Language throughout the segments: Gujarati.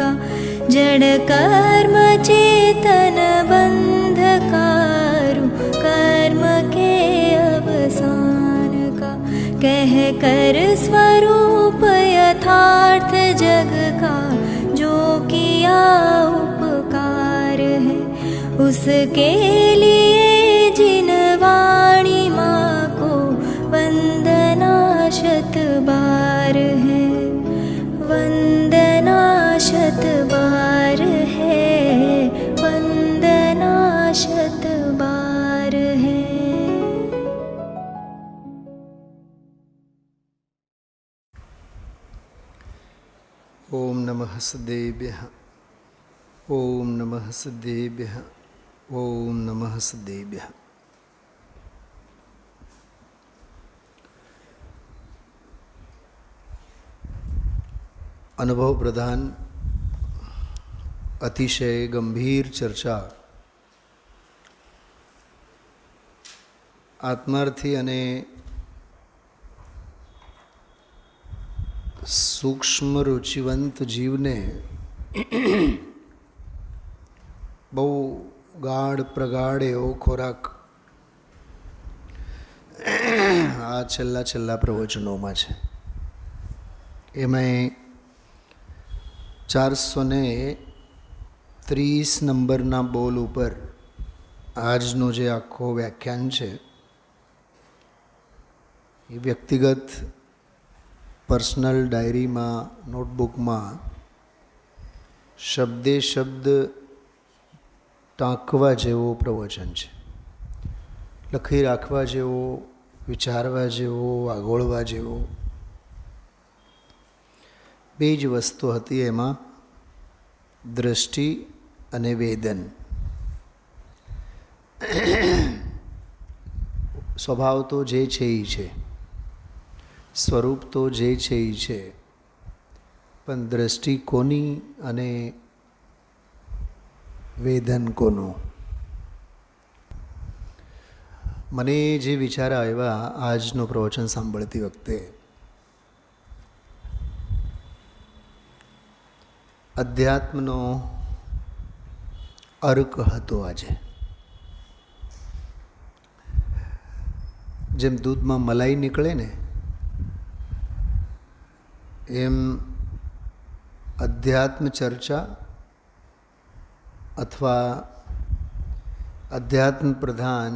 का जड़ कर्म चेतन बंधकारु कर्म के अवसान का कह कर स्वरूप यथार्थ जग का जो किया उपकार है उसके लिए जिन वाणी माँ को वंदना शत बार है वंदना शत बार है वंदना शत बार है। ओम नमः सदेभ्यः ओम नमः सदेभ्यः ओम नमः सदेभ्यः। अनुभव प्रधान अतिशय गंभीर चर्चा आत्मार्थी अने सूक्ष्म रुचिवंत जीवने बहु गाढ़ प्रगाढ़ एवो खोराक आ छेल्ला प्रवचनों छे। एमां 430 नंबरना बोल पर आजनो जे आखो व्याख्यान है ये व्यक्तिगत पर्सनल डायरी में नोटबुक में शब्दे शब्द टाँकवा जेवो प्रवचन है, लखी राखवा जेवो, विचारवा जेवो, आगोळवा जेवो बेज वस्तु हती एमां दृष्टि अने वेदन। स्वभाव तो जे छे ई छे, स्वरूप तो जे छे ई छे, पण दृष्टि कोनी अने वेदन कोनु। मने जे विचार आव्या आजनो प्रवचन सांभळती वखते अध्यात्मनो अर्क हतो। आजे जेम दूध में मलाई निकले ने एम अध्यात्म चर्चा अथवा अध्यात्म प्रधान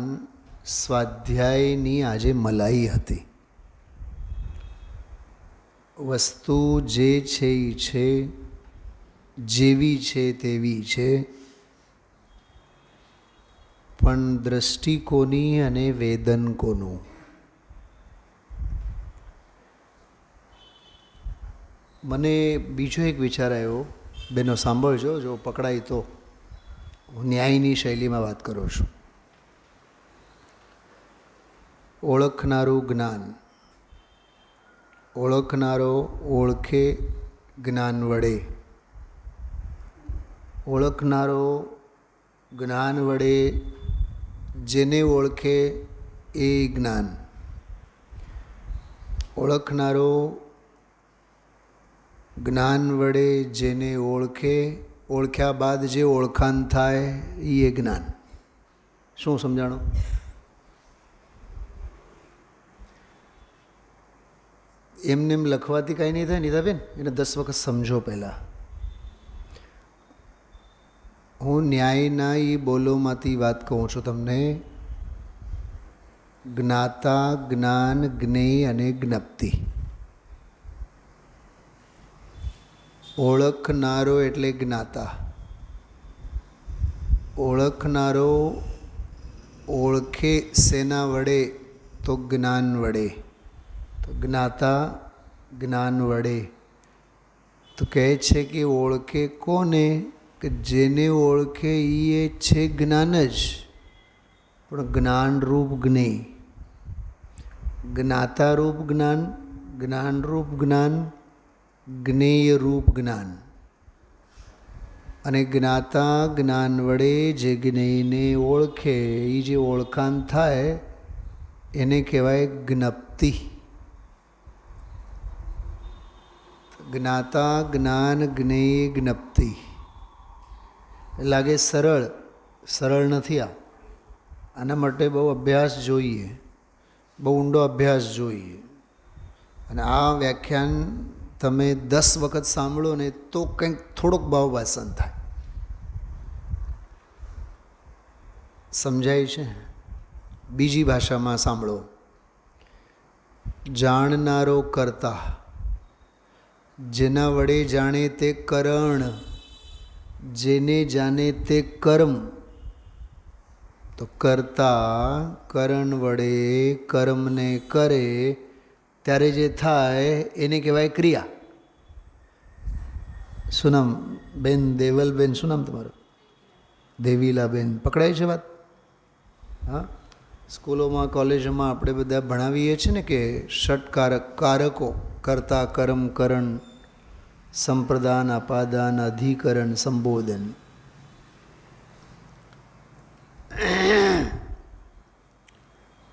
स्वाध्यायनी आजे मलाई हती। वस्तु जे छे ई छे, जेवी छे तेवी छे, पण दृष्टि कोनी अने वेदन कोनु। मने बीजो एक विचार आव्यो, बेनो सांभळजो, जो पकड़ाय तो हूँ न्यायनी शैली में बात करूँ छूँ। ओळखनारू ज्ञान, ओळखनारो ओळखे ज्ञान वडे, ओळखनारो ज्ञान वडे जेने ओळखे ए ज्ञान, ओळखनारो ज्ञान वडे जेने ओळखे, ओळख्या बाद जे ओळखाण थाय ए ज्ञान। शुं समजाणो? एमने एम लखवाथी कांई नहीं थाय नीताबेन, एने 10 वखत समझो। पहला हूँ न्यायना ई बोलोमांथी वात कहूँ छूं तमने। ज्ञाता, ज्ञान, ज्ञेय अने ज्ञप्ति। ओळखनारो एटले ज्ञाता, ओळखनारो ओळखे सेना वडे तो ज्ञान वडे, तो ज्ञाता ज्ञान वडे। तो कहे छे कि ओळखे कोने कि जेने ओळखे ई छे ज्ञान ज, पण ज्ञान रूप ज्ञेय, ज्ञाता रूप ज्ञान, ज्ञान रूप ज्ञान, ज्ञेय रूप ज्ञान। अने ज्ञाता ज्ञान वडे जे ज्ञेयने ओळखे ई जे ओळखाण थाय एने कहेवाय ज्ञप्ति। જ્ઞાતા જ્ઞાન જ્ઞેય જ્ઞપ્તિ. લાગે સરળ, સરળ નથી. આના માટે બહુ અભ્યાસ જોઈએ, બહુ ઊંડો અભ્યાસ જોઈએ. અને આ વ્યાખ્યાન તમે 10 વખત સાંભળો ને તો કંઈક થોડોક ભાવવાસન થાય. સમજાય છે? બીજી ભાષામાં સાંભળો. જાણનારો કરતા, જેના વડે જાણે તે કરણ, જેને જાણે તે કર્મ. તો કરતા કરણ વડે કર્મને કરે ત્યારે જે થાય એને કહેવાય ક્રિયા. શું નામ બેન? દેવલબેન. શું નામ તમારું? દેવીલાબેન. પકડાય છે વાત? હા, સ્કૂલોમાં કોલેજોમાં આપણે બધા ભણાવીએ છીએ ને કે ષટકારક કારકો: કર્તા, કર્મ, કરણ, સંપ્રદાન, અપાદાન, અધિકરણ, સંબોધન.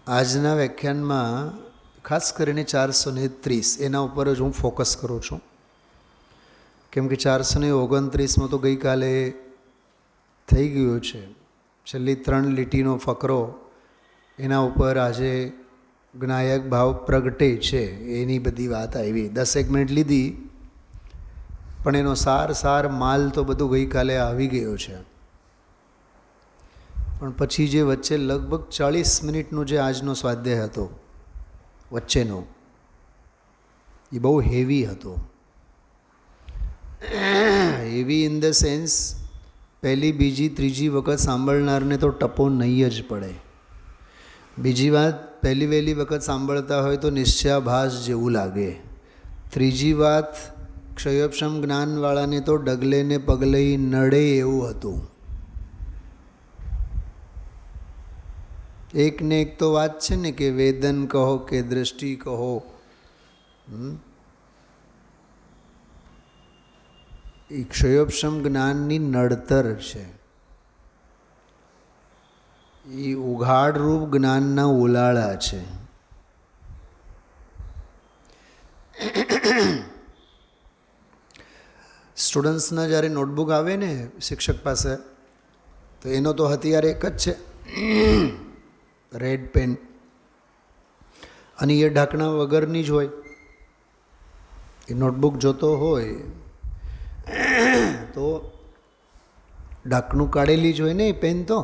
આજના વ્યાખ્યાનમાં ખાસ કરીને 430 એના ઉપર જ હું ફોકસ કરું છું, કેમ કે 429માં તો ગઈકાલે થઈ ગયો છે. છેલ્લી 3 લીટીનો ફકરો, એના ઉપર આજે જ્ઞાયક ભાવ પ્રગટે છે, એની બધી વાત આવી. 10 મિનિટ લીધી, પણ એનો સાર માલ તો બધું ગઈકાલે આવી ગયો છે. પણ પછી જે વચ્ચે લગભગ 40 મિનિટનો જે આજનો સ્વાધ્યાય હતો વચ્ચેનો, એ બહુ હેવી હતો. હેવી ઇન ધ સેન્સ, પહેલી, બીજી, ત્રીજી વખત સાંભળનારને તો ટપો નહીં જ પડે. બીજી વાત, પહેલી વહેલી વખત સાંભળતા હોય તો નિશ્ચયાભાસ જેવું લાગે. ત્રીજી વાત, ક્ષયોપશમ જ્ઞાનવાળાને તો ડગલે ને પગલે નડે એવું હતું. એક ને એક તો વાત છે ને કે વેદન કહો કે દૃષ્ટિ કહો, એ ક્ષયોપશમ જ્ઞાનની નડતર છે. એ ઉઘાડ રૂપ જ્ઞાનના ઉલાળા છે. સ્ટુડન્ટ્સના જ્યારે નોટબુક આવે ને શિક્ષક પાસે, તો એનો તો હથિયાર એક જ છે, રેડ પેન. અને એ ઢાંકણા વગરની જ હોય. એ નોટબુક જોતો હોય તો ઢાંકણું કાઢેલી જ હોય ને એ પેન. તો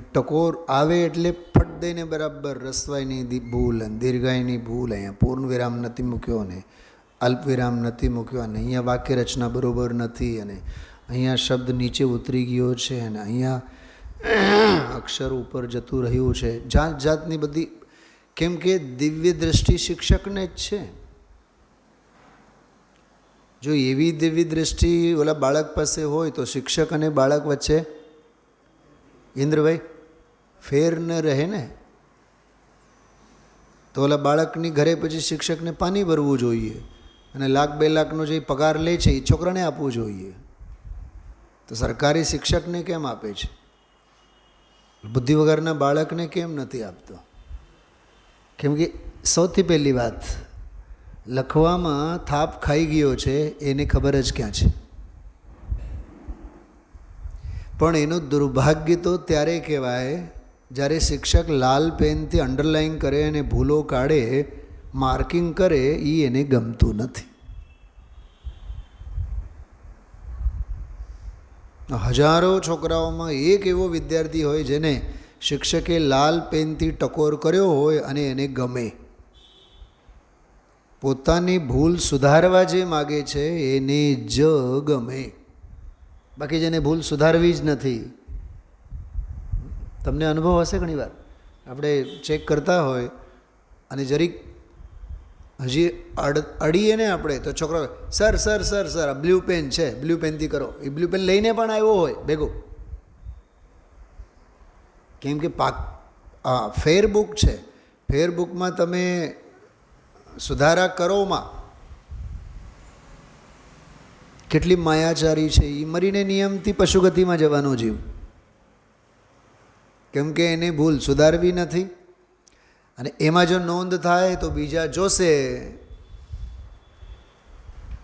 ટકોર આવે એટલે ફટ દઈને બરાબર રસવાઈની ભૂલ અને દીર્ઘાઈની ભૂલ, અહીંયા પૂર્ણ વિરામ નથી મૂક્યો ને અલ્પ વિરામ નથી મૂક્યો, અને અહીંયા વાક્ય રચના બરાબર નથી, અને અહીંયા શબ્દ નીચે ઉતરી ગયો છે, અને અહીંયા અક્ષર ઉપર જતું રહ્યું છે. જાત જાતની બધી, કેમ કે દિવ્ય દૃષ્ટિ શિક્ષકને જ છે. જો એવી દિવ્ય દૃષ્ટિ ઓલા બાળક પાસે હોય તો શિક્ષક અને બાળક વચ્ચે, ઇન્દ્રભાઈ, ફેર ન રહે ને. તો ઓલા બાળકની ઘરે પછી શિક્ષકને પાણી ભરવું જોઈએ, અને 1,00,000 2 લાખનો જે પગાર લે છે એ છોકરાને આપવું જોઈએ. તો સરકારી શિક્ષકને કેમ આપે છે? બુદ્ધિ વગરના બાળકને કેમ નથી આપતો? કેમ કે સૌથી પહેલી વાત, લખવામાં થાપ ખાઈ ગયો છે એને ખબર જ ક્યાં છે. પણ એનું દુર્ભાગ્ય તો ત્યારે કહેવાય જ્યારે શિક્ષક લાલ પેનથી અંડરલાઇન કરે અને ભૂલો કાઢે, માર્કિંગ કરે, એ એને ગમતું નથી. હજારો છોકરાઓમાં એક એવો વિદ્યાર્થી હોય જેને શિક્ષકે લાલ પેનથી ટકોર કર્યો હોય અને એને ગમે. પોતાની ભૂલ સુધારવા જે માગે છે એને જ ગમે. બાકી જેને ભૂલ સુધારવી જ નથી. તમને અનુભવ હશે, ઘણી વાર આપણે ચેક કરતા હોય અને જરીક હજી અડીએ ને આપણે, તો છોકરો સર સર સર સર આ બ્લુ પેન છે, બ્લુ પેનથી કરો. એ બ્લુ પેન લઈને પણ આવ્યો હોય ભેગો, કેમ કે ફેરબુક છે. ફેરબુકમાં તમે સુધારા કરોમાં કેટલી માયાચારી છે. એ મરીને નિયમથી પશુગતિમાં જવાનો જીવ, કેમ કે એને ભૂલ સુધારવી નથી. અને એમાં જો નોંધ થાય તો બીજા જોશે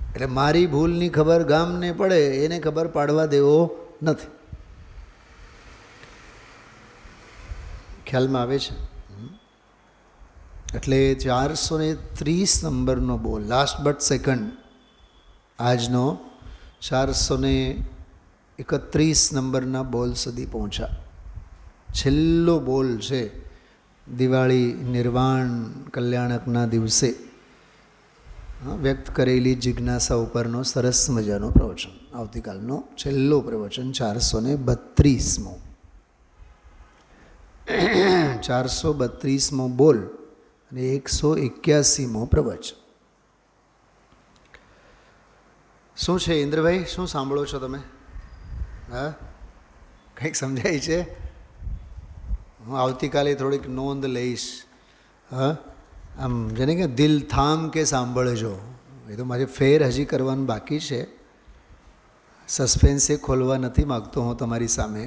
એટલે મારી ભૂલની ખબર ગામને પડે એને ખબર પાડવા દેવો નથી. ખ્યાલમાં આવે છે? એટલે 430 નંબરનો બોલ, લાસ્ટ બટ સેકન્ડ, આજનો 431 નંબરના બોલ સુધી પહોંચ્યા. છેલ્લો બોલ છે દિવાળી નિર્વાણ કલ્યાણકના દિવસે વ્યક્ત કરેલી જિજ્ઞાસા ઉપરનો સરસ મજાનો પ્રવચન. આવતીકાલનો છેલ્લો પ્રવચન 432મો 432મો બોલ અને 181મો પ્રવચન. શું છે ઇન્દ્રભાઈ, શું સાંભળો છો તમે? હા, કંઈક સમજાય છે? હું આવતીકાલે થોડીક નોંધ લઈશ. હા, આમ જેને કે દિલ થામ કે સાંભળજો. એ તો મારે ફેર હજી કરવાનું બાકી છે. સસ્પેન્સ એ ખોલવા નથી માગતો હું તમારી સામે.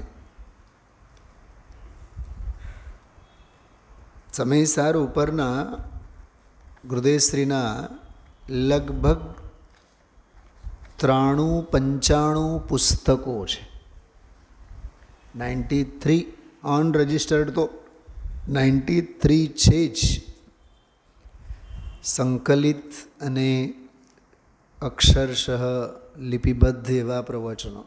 સમયસાર ઉપરના ગુરુદેવશ્રીના લગભગ 93-95 પુસ્તકો છે. 93 ઓન રજિસ્ટર્ડ તો 93 છે જ. સંકલિત અને અક્ષરશઃ લિપિબદ્ધ એવા પ્રવચનો.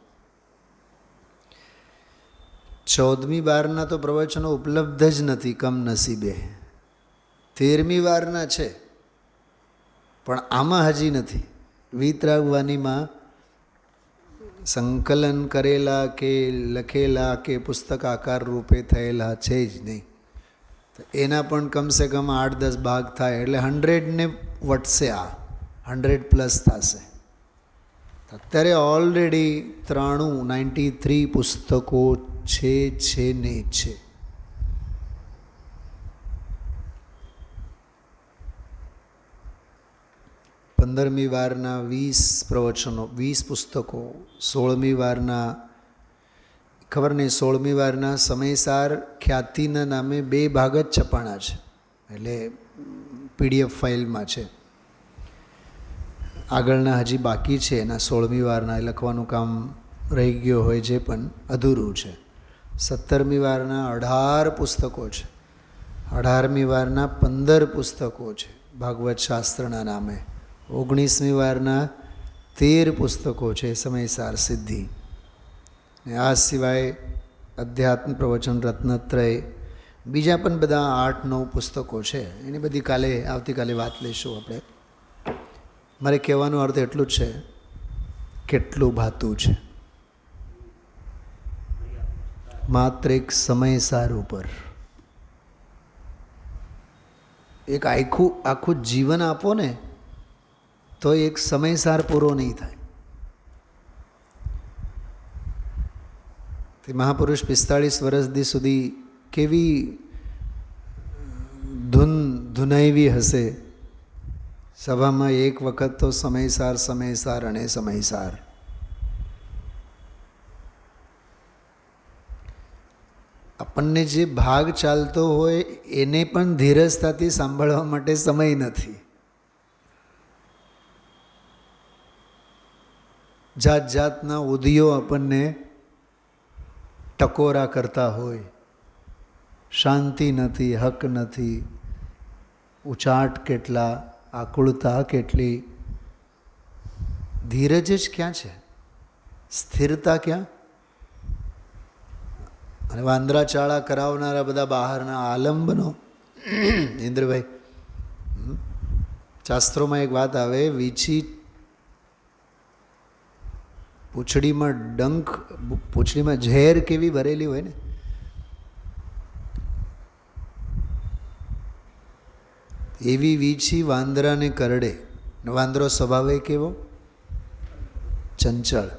14મી વારના તો પ્રવચનો ઉપલબ્ધ જ નથી કમનસીબે. 13મી વારના છે પણ આમાં હજી નથી. વિતરાગવાણીમાં સંકલન કરેલા કે લખેલા કે પુસ્તક આકાર રૂપે થયેલા છે જ નહીં. તો એના પણ કમસે કમ 8-10 ભાગ થાય એટલે 100ને વટશે. આ 100+ થશે. અત્યારે ઓલરેડી 93 પુસ્તકો છે ને છે. પંદરમી વારના 20 પ્રવચનો, 20 પુસ્તકો. 16મી વારના ખબર નહીં, 16મી વારના સમયસાર ખ્યાતિના નામે 2 ભાગ જ છપાણા છે. એટલે PDF ફાઇલમાં છે. આગળના હજી બાકી છે. એના 16મી વારના લખવાનું કામ રહી ગયો હોય જે પણ અધૂરું છે. 17મી વારના 18 પુસ્તકો છે. 18મી વારના 15 પુસ્તકો છે ભાગવત શાસ્ત્રના નામે. 19મી વારના 13 પુસ્તકો છે સમયસાર સિદ્ધિ. ને આ સિવાય અધ્યાત્મ પ્રવચન રત્નત્રય, બીજા પણ બધા 8-9 પુસ્તકો છે. એની બધી આવતીકાલે વાત લઈશું આપણે. મારે કહેવાનો અર્થ એટલું જ છે, કેટલું ભાતું છે. માત્ર એક સમયસાર ઉપર એક આખું જીવન આપો ને તો એક સમયસાર પૂરો નહીં થાય. તે મહાપુરુષ 45 વર્ષ સુધી કેવી ધૂનાવી હશે સભામાં. એક વખત તો સમયસાર સમયસાર અને સમયસાર. આપણને જે ભાગ ચાલતો હોય એને પણ ધીરજતાથી સાંભળવા માટે સમય નથી. જાત જાતના ઉદયો આપણને ટકોરા કરતા હોય. શાંતિ નથી, હક નથી, ઉચાટ કેટલા, આકુળતા કેટલી. ધીરજ જ ક્યાં છે? સ્થિરતા ક્યાં? અને વાંદરા ચાળા કરાવનારા બધા બહારના આલંબનો. ઇન્દ્રભાઈ, શાસ્ત્રોમાં એક વાત આવે, વીછી પૂંછડીમાં ઝેર કેવી ભરેલી હોય ને, એવી વીછી વાંદરાને કરડે. વાંદરો સ્વભાવે કેવો? ચંચળ.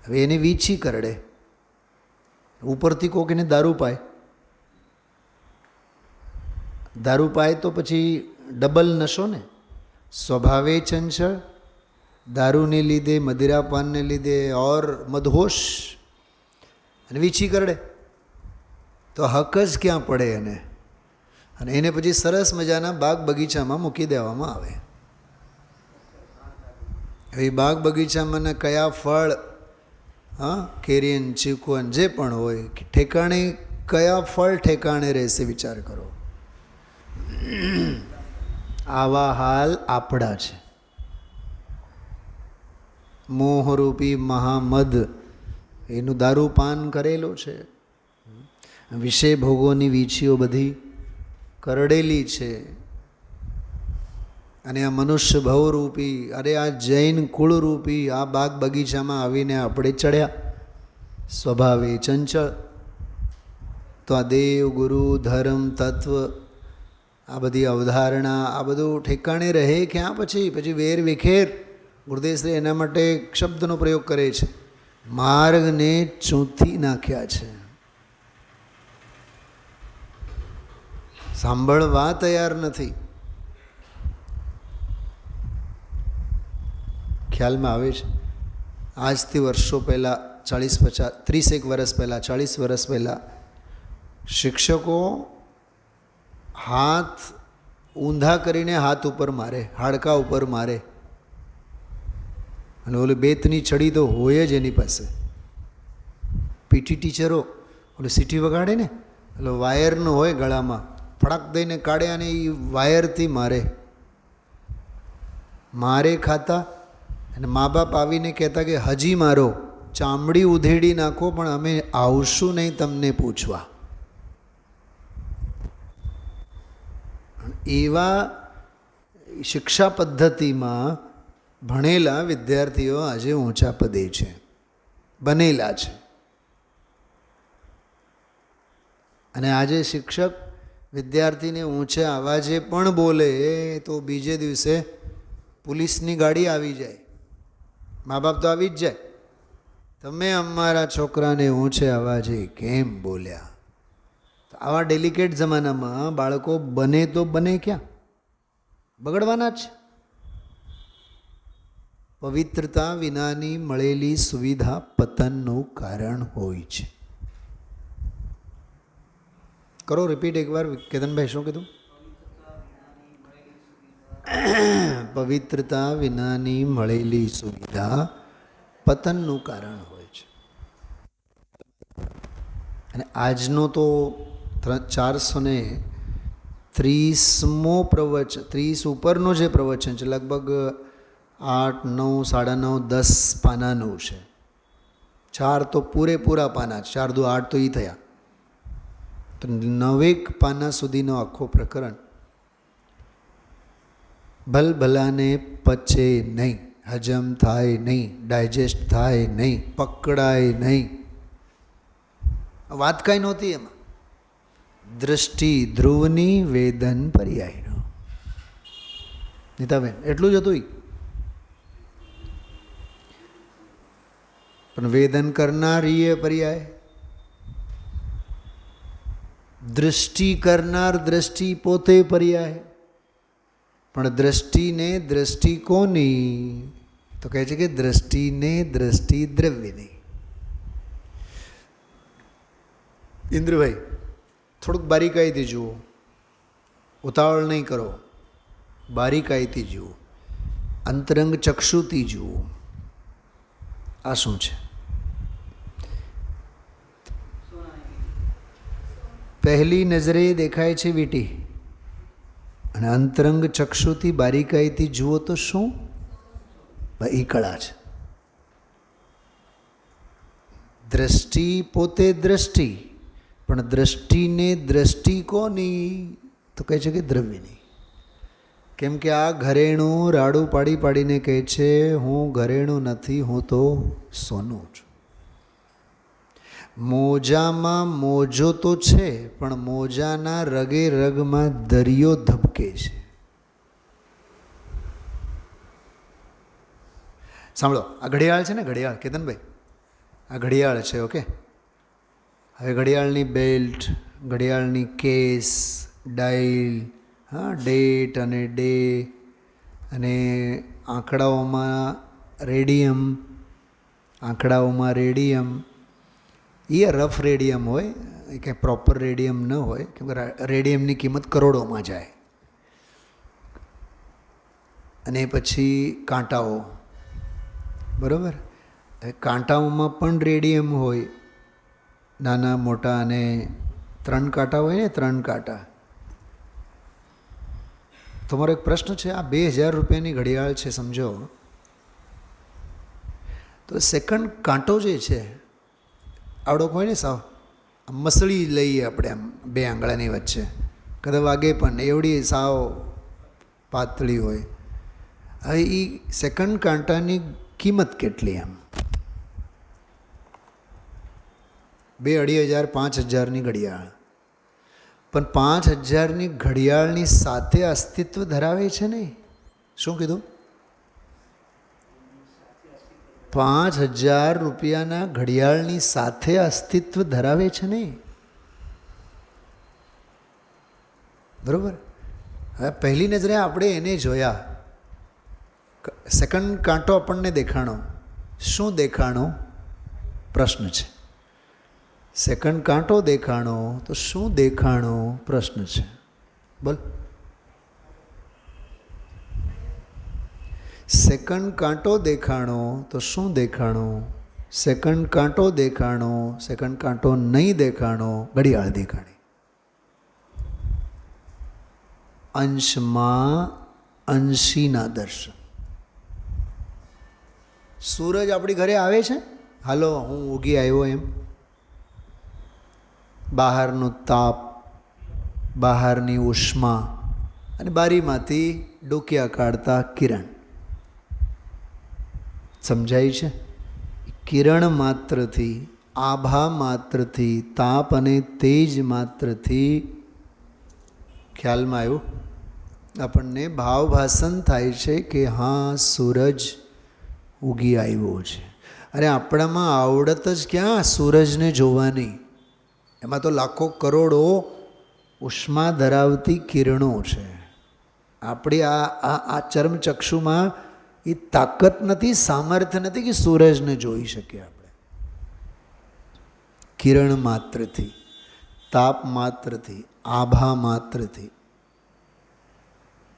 હવે એને વીછી કરડે, ઉપરથી કોક એને દારૂ પાય તો પછી ડબલ નશો ને. સ્વભાવે ચંચળ, દારૂને લીધે, મદિરાપાનને લીધે ઓર મદહોશ, અને વીછી કરડે તો હક જ ક્યાં પડે એને. અને એને પછી સરસ મજાના બાગ બગીચામાં મૂકી દેવામાં આવે. હવે બાગ બગીચામાં કયા ફળ, હા, કેરીન ચીકુન જે પણ હોય, ઠેકાણે કયા ફળ ઠેકાણે રહેશે વિચાર કરો. આવા હાલ આપણા છે. મોહરૂપી મહામદ એનું દારૂપાન કરેલું છે. વિષય ભોગોની વીંછીઓ બધી કરડેલી છે. અને આ મનુષ્ય ભવરૂપી, અરે આ જૈન કુળરૂપી આ બાગ બગીચામાં આવીને આપણે ચડ્યા. સ્વભાવે ચંચળ. તો આ દેવ, ગુરુ, ધર્મ, તત્વ, આ બધી અવધારણા, આ બધું ઠેકાણે રહે ક્યાં? પછી વેર વિખેર. ગુરુદેવશ્રી એના માટે એક શબ્દનો પ્રયોગ કરે છે, માર્ગને ચૂંથી નાખ્યા છે. સાંભળવા તૈયાર નથી. ખ્યાલમાં આવે છે, આજથી વર્ષો પહેલાં 30 વર્ષ પહેલાં, 40 વર્ષ પહેલાં શિક્ષકો હાથ ઊંધા કરીને હાથ ઉપર મારે, હાડકા ઉપર મારે. અને ઓલી બેતની છડી તો હોય જ એની પાસે. પીટી ટીચરો ઓલું સીટી વગાડે ને, એટલે વાયરનું હોય ગળામાં, ફડાક દઈને કાઢે અને એ વાયરથી મારે. મારે ખાતા અને મા બાપ આવીને કહેતા કે હજી મારો, ચામડી ઉધેડી નાખો પણ અમે આવશું નહીં તમને પૂછવા. એવા શિક્ષા પદ્ધતિમાં ભણેલા વિદ્યાર્થીઓ આજે ઊંચા પદે છે, બનેલા છે. અને આજે શિક્ષક વિદ્યાર્થીને ઊંચા અવાજે પણ બોલે તો બીજે દિવસે પોલીસની ગાડી આવી જાય. મા બાપ તો આવી જ જાય, તમે અમારા છોકરાને ઊંચે અવાજે કેમ બોલ્યા? તો આવા ડેલિકેટ જમાનામાં બાળકો બને તો બને ક્યાં? બગડવાના જ. પવિત્રતા વિનાની મળેલી સુવિધા પતનનું કારણ હોય છે. કરો રિપીટ એકવાર, કેતનભાઈ શું કીધું? પવિત્રતા વિનાની મળેલી સુવિધા પતનનું કારણ હોય છે. અને આજનો તો 430મો પ્રવચન, 30 ઉપરનો જે પ્રવચન છે, લગભગ 8, 9, 9.5, 10 પાનાનું છે. 4 તો પૂરેપૂરા પાના, 4 દુ 8 તો એ થયા. તો 9 પાના સુધીનો આખો પ્રકરણ ભલભલાને પચે નહીં, હજમ થાય નહીં, ડાયજેસ્ટ થાય નહીં, પકડાય નહીં. વાત કાંઈ નહોતી એમાં. દૃષ્ટિ ધ્રુવની, વેદન પર્યાયનો. નીતાબેન એટલું જ હતું. પણ વેદન કરનાર એ પર્યાય, દૃષ્ટિ કરનાર દ્રષ્ટિ પોતે પર્યાય. પણ દ્રષ્ટિને દ્રષ્ટિ કોની? તો કહે છે કે દ્રષ્ટિને દ્રષ્ટિ દ્રવ્યની. ઇન્દ્રભાઈ થોડુંક બારીકાઈથી જુઓ, ઉતાવળ નહીં કરો, બારીકાઈથી જુઓ, અંતરંગ ચક્ષુથી જુઓ. આ શું છે? પહેલી નજરે દેખાય છે વીંટી, અને અંતરંગ ચક્ષુથી બારીકાઈથી જુઓ તો શું? એ કળા છે. દ્રષ્ટિ પોતે દ્રષ્ટિ, પણ દ્રષ્ટિને દ્રષ્ટિ કોની? તો કહે છે કે દ્રવ્યની. કેમ કે આ ઘરેણું રાડું પાડી પાડીને કહે છે હું ઘરેણું નથી, હું તો સોનું છું. મોજામાં મોજો તો છે, પણ મોજાના રગે રગમાં દરિયો ધબકે છે. સાંભળો, આ ઘડિયાળ છે ને, ઘડિયાળ કેતનભાઈ, આ ઘડિયાળ છે. ઓકે, હવે ઘડિયાળની બેલ્ટ, ઘડિયાળની કેસ, ડાયલ, હા, ડેટ અને ડે, અને આંકડાઓમાં રેડિયમ, આંકડાઓમાં રેડિયમ. એ રફ રેડિયમ હોય, એ કંઈ પ્રોપર રેડિયમ ન હોય, કેમ કે રેડિયમની કિંમત કરોડોમાં જાય. અને પછી કાંટાઓ, બરાબર. હવે કાંટાઓમાં પણ રેડિયમ હોય, નાના મોટા, અને 3 કાંટા હોય ને, 3 કાંટા. તમારો એક પ્રશ્ન છે, આ 2000 રૂપિયાની ઘડિયાળ છે સમજો, તો સેકન્ડ કાંટો જે છે આવડોક હોય ને, સાવ મસળી લઈએ આપણે આમ 2 આંગળાની વચ્ચે, કદાચ વાગે પણ એવડી સાવ પાતળી હોય. હવે એ સેકન્ડ કાંટાની કિંમત કેટલી? આમ 2,000, 2,500, 5,000ની ઘડિયાળ. પણ 5,000ની ઘડિયાળની સાથે અસ્તિત્વ ધરાવે છે ને. શું કીધું? 5,000 રૂપિયાના ઘડિયાળની સાથે અસ્તિત્વ ધરાવે છે ને. બરાબર. હવે પહેલી નજરે આપણે એને જોયા, સેકન્ડ કાંટો આપણને દેખાણો. શું દેખાણો? પ્રશ્ન છે. સેકન્ડ કાંટો દેખાણો તો શું દેખાણો? પ્રશ્ન છે. બોલ. સેકન્ડ કાંટો દેખાણો તો શું દેખાણો? સેકન્ડ કાંટો દેખાણો, સેકન્ડ કાંટો નહીં દેખાણો, ઘડિયાળ દેખાણી. અંશમાં અંશીના દર્શન. સૂરજ આપણી ઘરે આવે છે, હાલો હું ઉગી આવ્યો એમ. બહારનો તાપ, બહારની ઉષ્મા અને બારીમાંથી ડોકિયા કાઢતા કિરણ. સમજાય છે? કિરણ માત્રથી, આભા માત્રથી, તાપ અને તેજ માત્રથી ખ્યાલમાં આવ્યું, આપણને ભાવભાસન થાય છે કે હા સૂરજ ઉગી આવ્યો છે. અરે આપણામાં આવડત જ ક્યાં સૂરજને જોવાની? એમાં તો લાખો કરોડો ઉષ્મા ધરાવતી કિરણો છે. આપણી આ ચર્મચક્ષુમાં એ તાકાત નથી, સામર્થ્ય નથી કે સૂરજને જોઈ શકીએ આપણે. કિરણ માત્રથી, તાપ માત્રથી, આભા માત્રથી.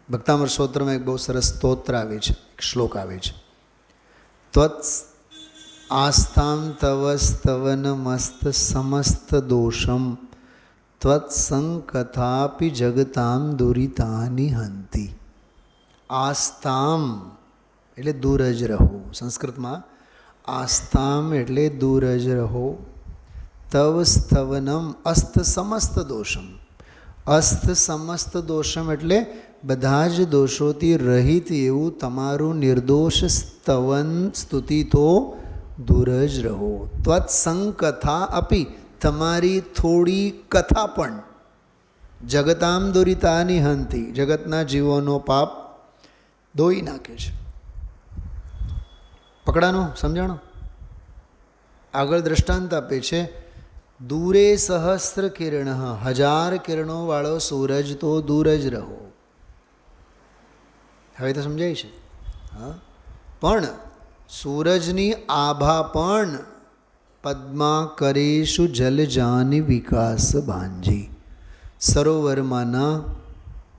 ભક્તામર સ્તોત્રમાં એક બહુ સરસ સ્તોત્ર આવે છે, એક શ્લોક આવે છે. ત્વત્ આસ્થામ તવ સ્તવન મસ્ત સમસ્ત દોષમ ત્વત્સંકથાપી જગતામ દુરિતાની હંતિ. આસ્થામ એટલે દૂર જ રહો. સંસ્કૃતમાં આસ્થામ એટલે દૂર જ રહો. તવ સ્તવનમ અસ્ત સમસ્ત દોષમ. અસ્ત સમસ્ત દોષમ એટલે બધા જ દોષોથી રહિત એવું તમારું નિર્દોષ સ્તવન સ્તુતિ તો દૂર જ રહો. ત્વત્સંકથા અપી તમારી થોડી કથા પણ જગતામ દુરિતાની હંતિ જગતના જીવોનો પાપ ધોઈ નાખે છે. પકડાનો? સમજાણો? આગળ દ્રષ્ટાંત આપે છે. દૂરે સહસ્ત્ર કિરણ, 1000 કિરણો વાળો સૂરજ તો દૂર જ રહો. હવે તો સમજાય છે? હા. પણ સૂરજની આભા પણ પદ્મા કરીશું જલજાની વિકાસ ભાંજી. સરોવરમાંના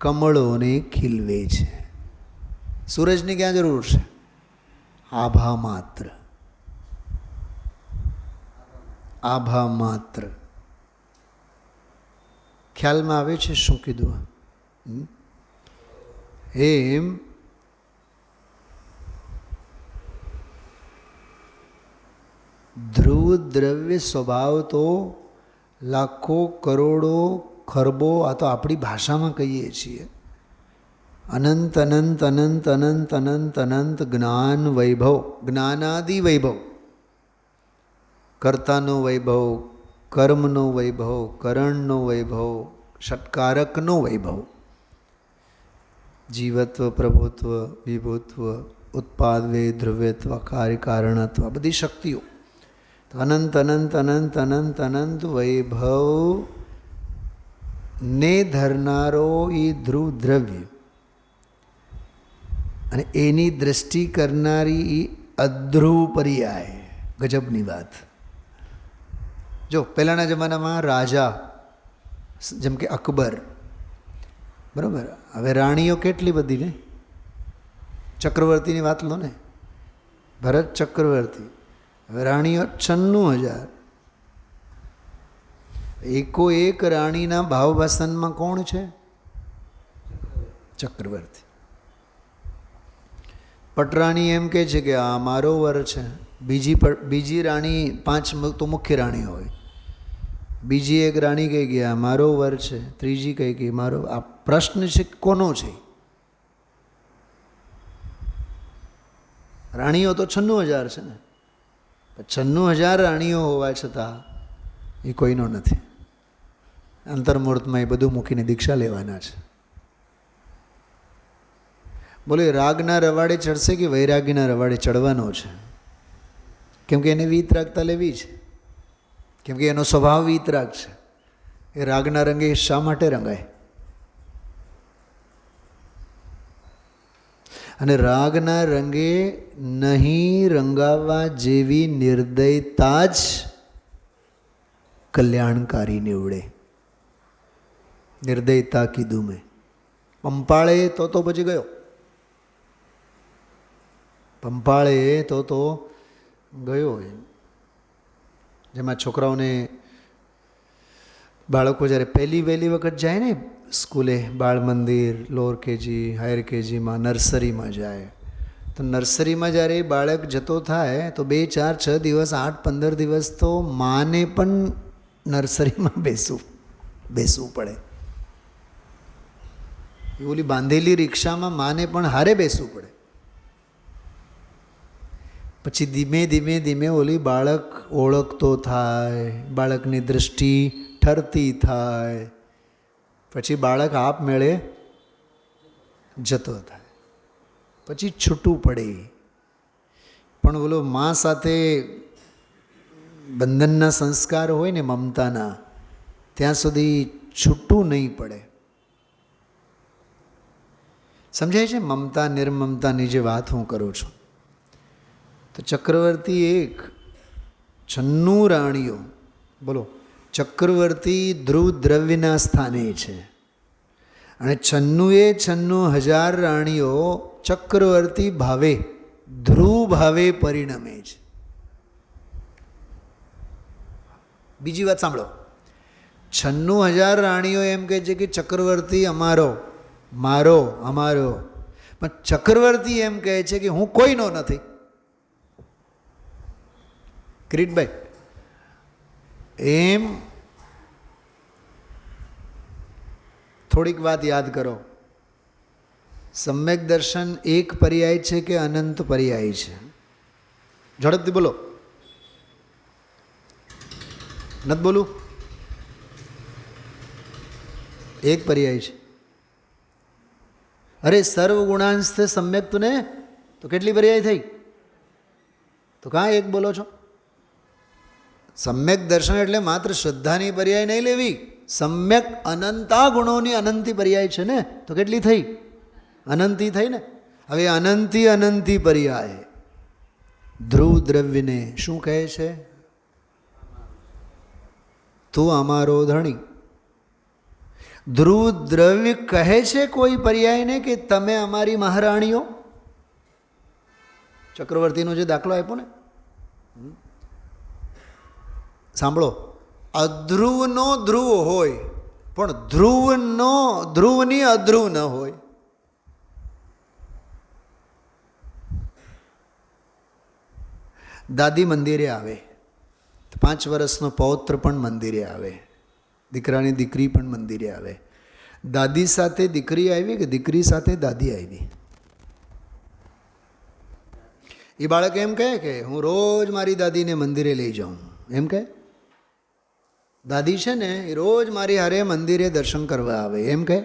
કમળોને ખીલવે છે. સૂરજની ક્યાં જરૂર છે? આભા માત્ર. આભા માત્ર. ખ્યાલમાં આવે છે શું કીધું? એમ ધ્રુવ દ્રવ્ય સ્વભાવ તો લાખો કરોડો ખરબો, આ તો આપણી ભાષામાં કહીએ છીએ, અનંત અનંત અનંત અનંત અનંત અનંત જ્ઞાન વૈભવ, જ્ઞાનાદિ વૈભવ, કર્તાનો વૈભવ, કર્મનો વૈભવ, કરણનો વૈભવ, ષટકારકનો વૈભવ, જીવત્વ, પ્રભુત્વ, વિભુત્વ, ઉત્પાદવે, ધ્રુવ્યત્વ, કાર્યકારણત્વ, બધી શક્તિઓ. તો અનંત અનંત અનંત અનંત અનંત વૈભવ ને ધરનારો એ ધ્રુવ દ્રવ્ય અને એની દ્રષ્ટિ કરનારી એ અધ્રુવ પર્યાય. ગજબની વાત. જો પહેલાંના જમાનામાં રાજા જેમ કે અકબર, બરાબર, હવે રાણીઓ કેટલી બધી ને, ચક્રવર્તીની વાત લો ને, ભરત ચક્રવર્તી. હવે રાણીઓ 96,000. એકો એક રાણીના ભાવભાષણમાં કોણ છે? ચક્રવર્તી. પટરાણી એમ કહે છે કે આ મારો વર છે. બીજી રાણી 5 તો મુખ્ય રાણી હોય. બીજી એક રાણી કહે કે આ મારો વર છે. ત્રીજી કહે કે મારો. આ પ્રશ્ન છે કોનો છે? રાણીઓ તો 96,000 છે ને. 96,000 રાણીઓ હોવા છતાં એ કોઈનો નથી. અંતર્મુહૂર્તમાં એ બધું મૂકીને દીક્ષા લેવાના છે. બોલે રાગના રવાડે ચડશે કે વૈરાગીના રવાડે ચડવાનો છે? કેમ કે એને વીતરાગતા લેવી છે. કેમ કે એનો સ્વભાવ વીતરાગ છે. એ રાગના રંગે શા માટે રંગાય? અને રાગના રંગે નહીં રંગાવા જેવી નિર્દયતા જ કલ્યાણકારી નીવડે. નિર્દયતા કીધું મેં. પંપાળે તો પછી ગયો. પંપાળે તો ગયો. જેમાં છોકરાઓને બાળકો જ્યારે પહેલી વખત જાય ને સ્કૂલે, બાળ મંદિર, લોઅર કેજી, હાયર કેજીમાં, નર્સરીમાં જાય, તો નર્સરીમાં જ્યારે બાળક જતો થાય તો 2, 4, 6 દિવસ, 8, 15 દિવસ તો માને પણ નર્સરીમાં બેસવું પડે. ઓલી બાંધેલી રિક્ષામાં માને પણ હારે બેસવું પડે. પછી ધીમે ધીમે ઓલી બાળક ઓળખતો થાય, બાળકની દૃષ્ટિ ઠરતી થાય, પછી બાળક આપમેળે જતો થાય, પછી છૂટું પડે. પણ બોલો મા સાથે બંધનના સંસ્કાર હોય ને મમતાના, ત્યાં સુધી છૂટું નહીં પડે. સમજાય છે? મમતા નિર્મમતાની જે વાત હું કરું છું. તો ચક્રવર્તી એક 96 રાણીઓ. બોલો, ચક્રવર્તી ધ્રુવ દ્રવ્યના સ્થાને છે અને 96,000 રાણીઓ ચક્રવર્તી ભાવે, ધ્રુવ ભાવે પરિણમે છે. બીજી વાત સાંભળો. 96,000 રાણીઓ એમ કહે છે કે ચક્રવર્તી અમારો, મારો, અમારો. પણ ચક્રવર્તી એમ કહે છે કે હું કોઈનો નથી. કિરીટભાઈ, એમ થોડીક વાત યાદ કરો. સમ્યક દર્શન એક પર્યાય છે કે અનંત પર્યાય છે? ઝડપથી બોલો. નથી બોલું? એક પર્યાય છે. અરે સર્વ ગુણાંશ સમ્યક તું ને, તો કેટલી પર્યાય થઈ? તો કાં એક બોલો છો? સમ્યક દર્શન એટલે માત્ર શ્રદ્ધાની પર્યાય નહીં લેવી. સમ્યક અનંતા ગુણોની અનંતી પર્યાય છે ને, તો કેટલી થઈ? અનંતી થઈ ને. હવે અનંતી પર્યાય ધ્રુવ દ્રવ્યને શું કહે છે? તું અમારો ધણી. ધ્રુવ દ્રવ્ય કહે છે કોઈ પર્યાયને કે તમે અમારી મહારાણીઓ. ચક્રવર્તીનો જે દાખલો આપ્યો ને, સાંભળો. અધ્રુવનો ધ્રુવ હોય પણ ધ્રુવની અધ્રુવ ન હોય. દાદી મંદિરે આવે, 5 વર્ષનો પૌત્ર પણ મંદિરે આવે, દીકરાની દીકરી પણ મંદિરે આવે. દાદી સાથે દીકરી આવી કે દીકરી સાથે દાદી આવી? એ બાળક એમ કહે કે હું રોજ મારી દાદીને મંદિરે લઈ જાઉં, એમ કહે? દાદી છે ને એ રોજ મારી હારે મંદિરે દર્શન કરવા આવે, એમ કહે?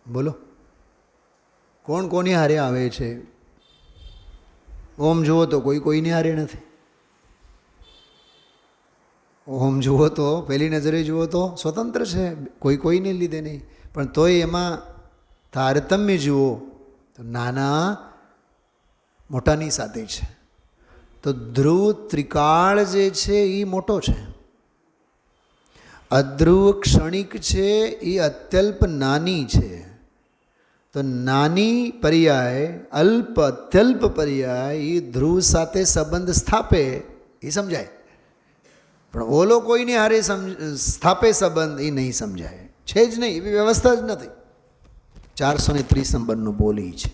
બોલો, કોણ કોની હારે આવે છે? ઓમ જુઓ તો કોઈની હારે નથી. ઓમ જુઓ તો, પહેલી નજરે જુઓ તો સ્વતંત્ર છે, કોઈને લીધે નહીં. પણ તોય એમાં તારતમ્ય જુઓ તો નાના મોટાની સાથે છે. તો ધ્રુવ ત્રિકાળ જે છે એ મોટો છે, અધ્રુવ ક્ષણિક છે એ અત્યલ્પ નાની છે. તો નાની પર્યાય, અલ્પ અત્યલ્પ પર્યાય એ ધ્રુવ સાથે સંબંધ સ્થાપે એ સમજાય, પણ ઓલો કોઈની હારે સ્થાપે સંબંધ એ નહીં સમજાય, છે જ નહીં, એવી વ્યવસ્થા જ નથી. 430 નંબરનું બોલી છે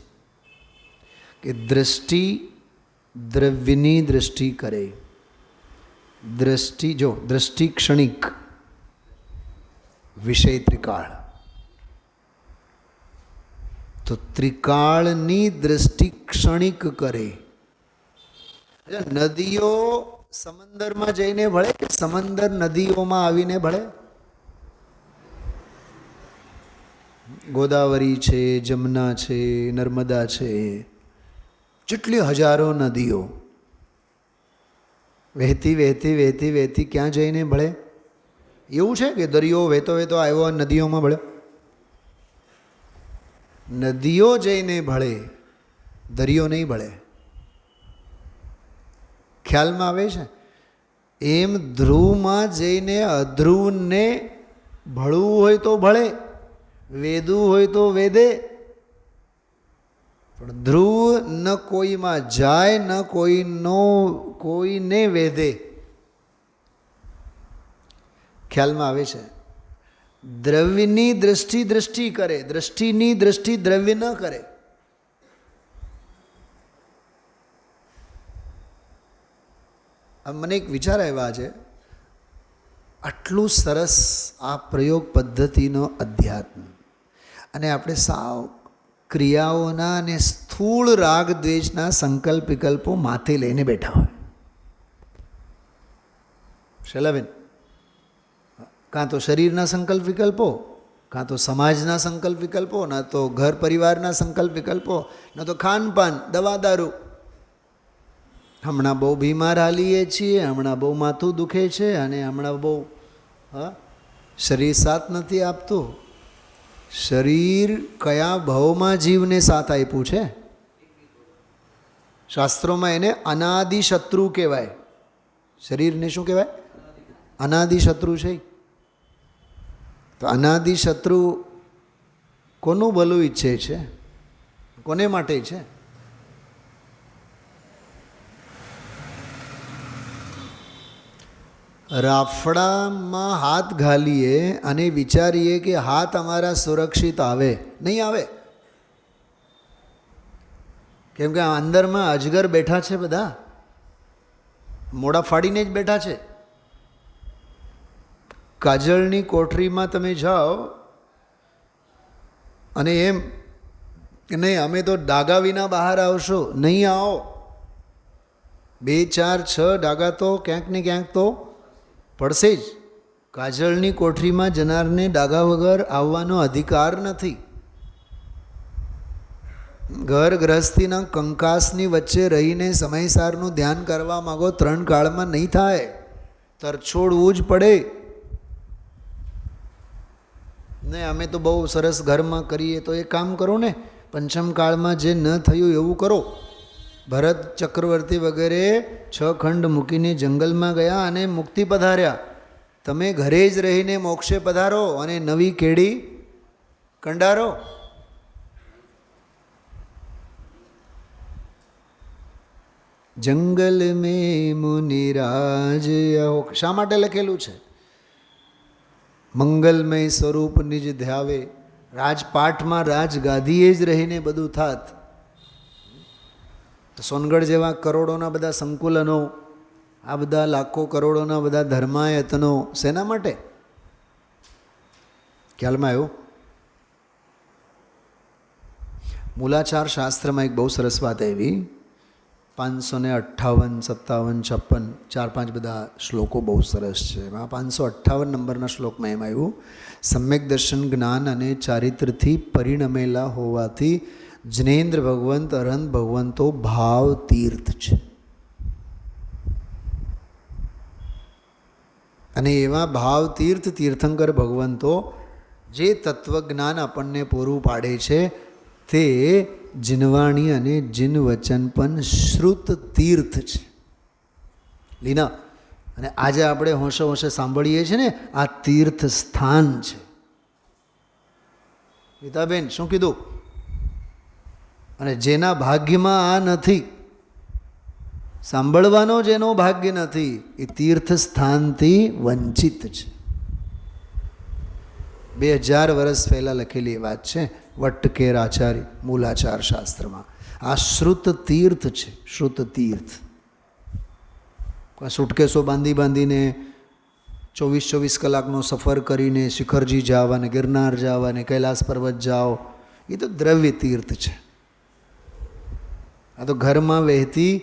કે દ્રષ્ટિ દ્રવ્યની દ્રષ્ટિ કરે. દ્રષ્ટિ જો દ્રષ્ટિ ક્ષણિક, વિષય ત્રિકાળ, તો ત્રિકાળની દ્રષ્ટિ ક્ષણિક કરે. નદીઓ સમંદરમાં જઈને ભળે કે સમંદર નદીઓમાં આવીને ભળે? ગોદાવરી છે, જમના છે, નર્મદા છે, જેટલી હજારો નદીઓ વહેતી વહેતી વહેતી વહેતી ક્યાં જઈને ભળે? એવું છે કે દરિયો વહેતો વહેતો આવ્યો નદીઓમાં ભળે? નદીઓ જઈને ભળે, દરિયો નહીં ભળે. ખ્યાલમાં આવે છે? એમ ધ્રુવમાં જઈને અધ્રુવને ભળવું હોય તો ભળે, વેદવું હોય તો વેદે, પણ ધ્રુવ ન કોઈમાં જાય ન કોઈને વેદે. ખ્યાલમાં આવે છે? દ્રવ્યની દ્રષ્ટિ દ્રષ્ટિ કરે, દ્રષ્ટિની દ્રષ્ટિ દ્રવ્ય ન કરે. મને એક વિચાર આવ્યા છે, આટલું સરસ આ પ્રયોગ પદ્ધતિનો અધ્યાત્મ, અને આપણે સાવ ક્રિયાઓના અને સ્થૂળ રાગ દ્વેષના સંકલ્પ વિકલ્પો માથે લઈને બેઠા હોય. શૈલાબેન, કાં તો શરીરના સંકલ્પ વિકલ્પો, કાં તો સમાજના સંકલ્પ વિકલ્પો, ના તો ઘર પરિવારના સંકલ્પ વિકલ્પો, ના તો ખાનપાન, દવા દારૂ. હમણાં બહુ બીમાર હાલીએ છીએ, હમણાં બહુ માથું દુખે છે, અને હમણાં બહુ શરીર સાથ નથી આપતું. શરીર કયા ભાવમાં જીવને સાથ આપ્યું છે? શાસ્ત્રોમાં એને અનાદિ શત્રુ કહેવાય. શરીરને શું કહેવાય? અનાદિ શત્રુ છે. તો અનાદિ શત્રુ કોનું ભલું ઈચ્છે છે? કોને માટે છે? રાફડામાં હાથ ઘાલીએ અને વિચારીએ કે હાથ અમારા સુરક્ષિત આવે, નહીં આવે. કેમ કે અંદરમાં અજગર બેઠા છે, બધા મોડા ફાડીને જ બેઠા છે. કાજળની કોઠરીમાં તમે જાઓ અને એમ કે નહીં અમે તો ડાઘા વિના બહાર આવશો, નહીં આવો. 2, 4, 6 ડાઘા તો ક્યાંક ને ક્યાંક તો પડશે જ. કાજળની કોઠરીમાં જનારને ડાઘા વગર આવવાનો અધિકાર નથી. ઘર ગૃહસ્થીના કંકાસની વચ્ચે રહીને સમયસારનું ધ્યાન કરવા માગો, 3 કાળમાં નહીં થાય, તરછોડવું જ પડે. ને અમે તો બહુ સરસ ઘરમાં કરીએ, તો એ કામ કરો ને, પંચમ કાળમાં જે ન થયું એવું કરો. ભરત ચક્રવર્તી વગેરે 6 ખંડ મૂકીને જંગલમાં ગયા અને મુક્તિ પધાર્યા. તમે ઘરે જ રહીને મોક્ષે પધારો અને નવી કેડી કંડારો. જંગલ મેં મુનિરાજ, શા માટે લખેલું છે? મંગલમય સ્વરૂપ નિજ ધ્યાવે. રાજપાઠમાં રાજગાદીએ જ રહીને બધું થાત. સોનગઢ જેવા કરોડોના બધા સંકુલનો, આ બધા લાખો કરોડોના બધા ધર્માયતનો શેના માટે? ખ્યાલમાં આવ્યું? મૂલાચાર શાસ્ત્રમાં એક બહુ સરસ વાત આવી. 558, 57, 56, 4-5 બધા શ્લોકો બહુ સરસ છે. એમાં 558 નંબરના શ્લોકમાં એમ આવ્યું, સમ્યક દર્શન જ્ઞાન અને ચારિત્રથી પરિણમેલા હોવાથી જનેન્દ્ર ભગવંત અરહંત ભગવંતો ભાવ તીર્થ છે. અને એવા ભાવ તીર્થ તીર્થંકર ભગવંતો જે તત્વજ્ઞાન આપણને પૂરું પાડે છે તે જીનવાણી અને જીન વચન પણ શ્રુત તીર્થ છે. લીના, અને આજે આપણે હોંશે હોંશે સાંભળીએ છીએ ને, આ તીર્થ સ્થાન છે. ગીતાબેન શું કીધું? અને જેના ભાગ્યમાં આ નથી, સાંભળવાનો જેનો ભાગ્ય નથી, એ તીર્થ સ્થાનથી વંચિત છે. 2000 વર્ષ પહેલાં લખેલી એ વાત છે વટ્ટકેર આચાર્ય મૂલાચાર શાસ્ત્રમાં. આ શ્રુત તીર્થ છે, શ્રુત તીર્થ. સુટકેસો બાંધી બાંધીને 24 કલાકનો સફર કરીને શિખરજી જાઓ અને ગિરનાર જાઓ અને કૈલાસ પર્વત જાઓ, એ તો દ્રવ્ય તીર્થ છે. આ તો ઘરમાં વહેતી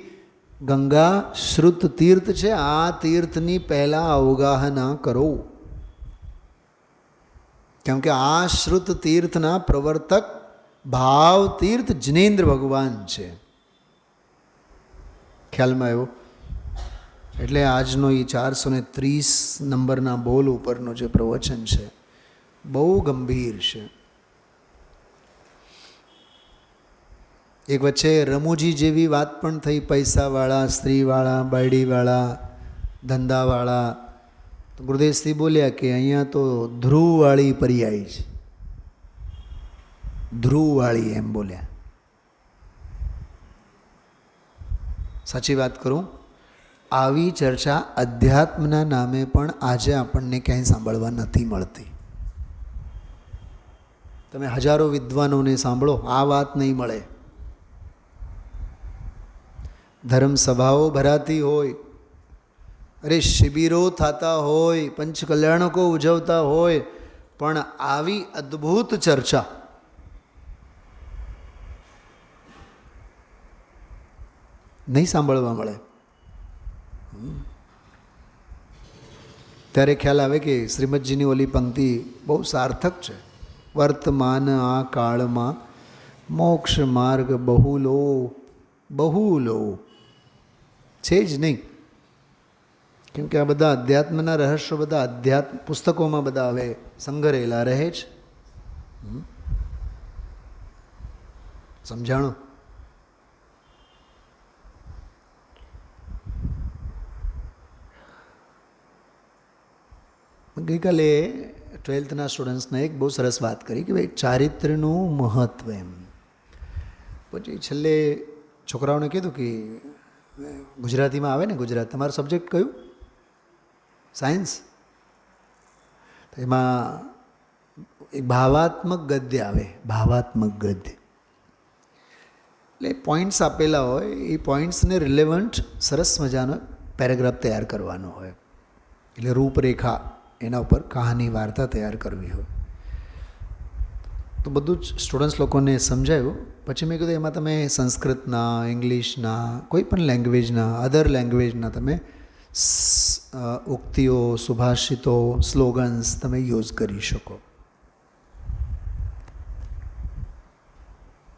ગંગા શ્રુત તીર્થ છે. આ તીર્થની પહેલાં અવગાહના કરો, કેમ કે આ શ્રુત તીર્થના પ્રવર્તક ભાવ તીર્થ જિનેન્દ્ર ભગવાન છે. ખ્યાલમાં આવ્યો? એટલે આજનો એ 430 નંબરના બોલ ઉપરનો જે પ્રવચન છે બહુ ગંભીર છે. એક વચ્ચે રમૂજી જેવી વાત પણ થઈ, પૈસાવાળા, સ્ત્રીવાળા, બાયડીવાળા, ધંધાવાળા. તો ગુરુદેવશ્રી બોલ્યા કે અહીંયા તો ધ્રુવવાળી પર્યાય છે, ધ્રુવવાળી એમ બોલ્યા. સાચી વાત કરું, આવી ચર્ચા અધ્યાત્મના નામે પણ આજે આપણને ક્યાંય સાંભળવા નથી મળતી. તમે હજારો વિદ્વાનોને સાંભળો, આ વાત નહીં મળે. ધર્મસભાઓ ભરાતી હોય, અરે શિબિરો થતા હોય, પંચકલ્યાણકો ઉજવતા હોય, પણ આવી અદ્ભુત ચર્ચા નહીં સાંભળવા મળે. ત્યારે ખ્યાલ આવે કે શ્રીમદજીની ઓલી પંક્તિ બહુ સાર્થક છે. વર્તમાન આ કાળમાં મોક્ષ માર્ગ બહુલો બહુલો છે જ નહીં. કેમ કે આ બધા અધ્યાત્મના રહસ્યો બધા અધ્યાત્મ પુસ્તકોમાં બધા હવે સંઘરેલા રહે છે. સમજાણું? ગઈકાલે 12થના સ્ટુડન્ટ્સને એક બહુ સરસ વાત કરી કે ભાઈ ચારિત્ર્યનું મહત્ત્વ એમ. પછી છેલ્લે છોકરાઓને કીધું કે ગુજરાતીમાં આવે ને, ગુજરાત તમારો સબ્જેક્ટ કયું? સાયન્સ. તો એમાં એક ભાવાત્મક ગદ્ય આવે, ભાવાત્મક ગદ્ય. એટલે પોઈન્ટ્સ આપેલા હોય, એ પોઈન્ટ્સને રિલેવન્ટ સરસ મજાનો પેરેગ્રાફ તૈયાર કરવાનો હોય. એટલે રૂપરેખા, એના ઉપર કહાની વાર્તા તૈયાર કરવી હોય. તો બધું જ સ્ટુડન્ટ્સ લોકોને સમજાયું. પછી મેં કીધું એમાં તમે સંસ્કૃતના, ઇંગ્લિશના, કોઈ પણ લેંગ્વેજના, અધર લેંગ્વેજના તમે ઉક્તિઓ, સુભાષિતો, સ્લોગન્સ તમે યુઝ કરી શકો.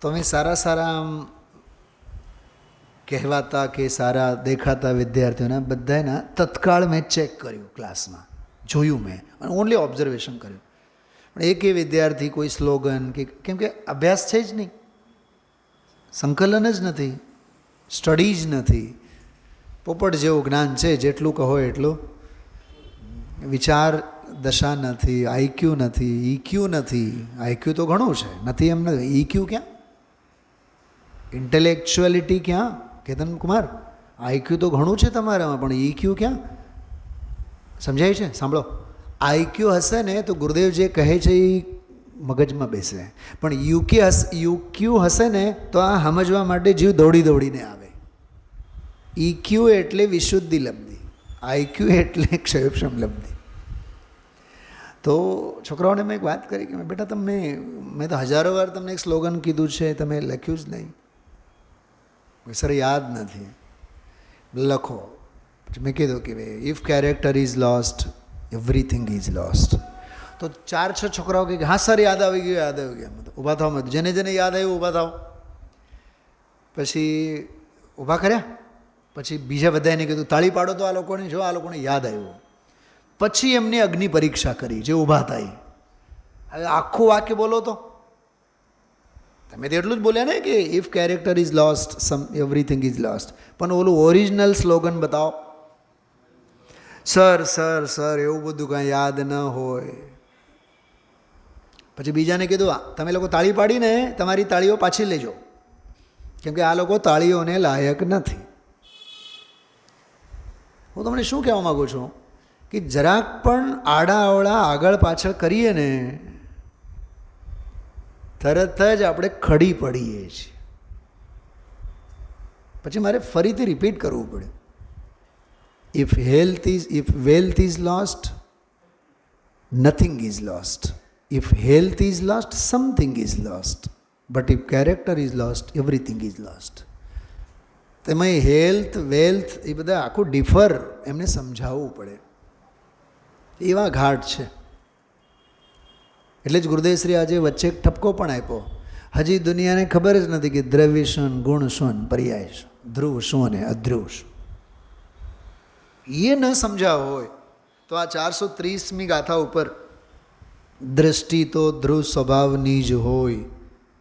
તમે સારા સારા આમ કહેવાતા કે સારા દેખાતા વિદ્યાર્થીઓના બધાના તત્કાળ મેં ચેક કર્યું ક્લાસમાં, જોયું મેં, અને ઓનલી ઓબ્ઝર્વેશન કર્યું. પણ એક એ વિદ્યાર્થી કોઈ સ્લોગન કે, કેમ કે અભ્યાસ છે જ નહીં, સંકલન જ નથી, સ્ટડી જ નથી, પોપટ જેવું જ્ઞાન છે, જેટલું કહો એટલું. વિચાર દશા નથી, આઈક્યુ નથી, ઈક્યુ નથી. આઈક્યુ તો ઘણું છે, નથી એમ નથી. ઈક્યુ ક્યાં? ઇન્ટેલેક્ચ્યુઅલિટી ક્યાં? કેતન કુમાર, આઈક્યુ તો ઘણું છે તમારામાં, પણ ઈક્યુ ક્યાં? સમજાય છે? સાંભળો, આઈક્યુ હશે ને તો ગુરુદેવ જે કહે છે એ મગજમાં બેસે, પણ યુક્યુ હશે ને તો આ સમજવા માટે જીવ દોડી દોડીને આવે. ઈક્યુ એટલે વિશુદ્ધિ લબ્ધિ, આઈક્યુ એટલે ક્ષયક્ષમ લબ્ધિ. તો છોકરાઓને મેં એક વાત કરી કે બેટા મેં તો હજારો વાર તમને એક સ્લોગન કીધું છે, તમે લખ્યું જ નહીં. સર યાદ નથી. લખો. પછી મેં કીધું કે ભાઈ if character is lost everything is lost. તો 4-6 છોકરાઓ કહે હા સર યાદ આવી ગયું, યાદ આવી ગયું. ઊભા થાવ, મેં જેને જેને યાદ આવ્યું ઊભા થાવ. પછી ઊભા કર્યા. પછી બીજા બધાને કીધું તાળી પાડો તો આ લોકોને, જો આ લોકોને યાદ આવ્યું. પછી એમની અગ્નિ પરીક્ષા કરી જે ઊભા થાય. હવે આખું વાક્ય બોલો તો તમે તો એટલું જ બોલ્યા ને કે if character is lost everything is lost, પણ ઓલું ઓરિજિનલ સ્લોગન બતાવો. સર સર સર એવું બધું કાંઈ યાદ ન હોય. પછી બીજાને કીધું તમે લોકો તાળી પાડીને તમારી તાળીઓ પાછી લેજો. કેમ કે આ લોકો તાળીઓને લાયક નથી. હું તમને શું કહેવા માગું છું કે જરાક પણ આડાઅવળા આગળ પાછળ કરીએ ને તરત જ આપણે ખડી પડીએ છીએ. પછી મારે ફરીથી રિપીટ કરવું પડે. If wealth is lost, nothing is lost. If health is lost, something is lost. But if character is lost, everything is lost. તેમાં હેલ્થ, વેલ્થ એ બધા આખું ડિફર એમને સમજાવવું પડે. એવા ઘાટ છે. એટલે જ ગુરુદેવશ્રી આજે વચ્ચે એક ઠપકો પણ આપ્યો. હજી દુનિયાને ખબર જ નથી કે દ્રવ્ય શું, ગુણ શું, પર્યાય શું, ધ્રુવ શું અને અધ્રુવ શું. એ ન સમજાવ હોય તો આ 430મી ગાથા ઉપર દ્રષ્ટિ તો ધ્રુવ સ્વભાવની જ હોય,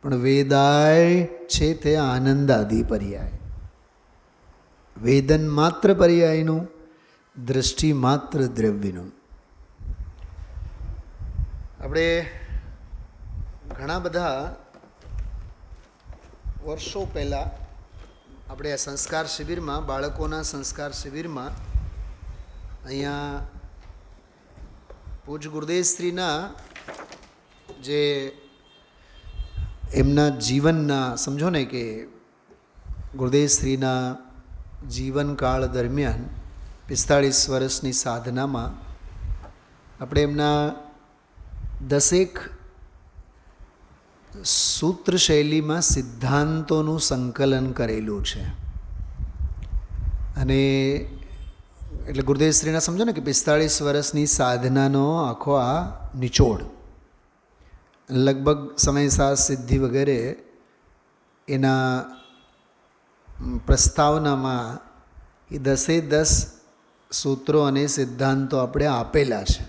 પણ વેદાય છે તે આનંદાદિ પર્યાય. વેદન માત્ર પર્યાયનું, દ્રષ્ટિ માત્ર દ્રવ્યનું. આપણે ઘણા બધા વર્ષો પહેલાં આપણે આ સંસ્કાર શિબિરમાં, બાળકોના સંસ્કાર શિબિરમાં અહીંયા પૂજ ગુરુદેવશ્રીના જે એમના જીવનના, સમજો ને કે ગુરુદેવશ્રીના જીવનકાળ દરમિયાન 45 વર્ષની સાધનામાં આપણે એમના 10 સૂત્ર શૈલીમાં સિદ્ધાંતોનું સંકલન કરેલું છે. અને એટલે ગુરુદેવશ્રીના સમજો ને કે 45 વર્ષની સાધનાનો આખો આ નિચોડ, લગભગ સમયસાર સિદ્ધિ વગેરે એના પ્રસ્તાવનામાં એ 10 સૂત્રો અને સિદ્ધાંતો આપણે આપેલા છે.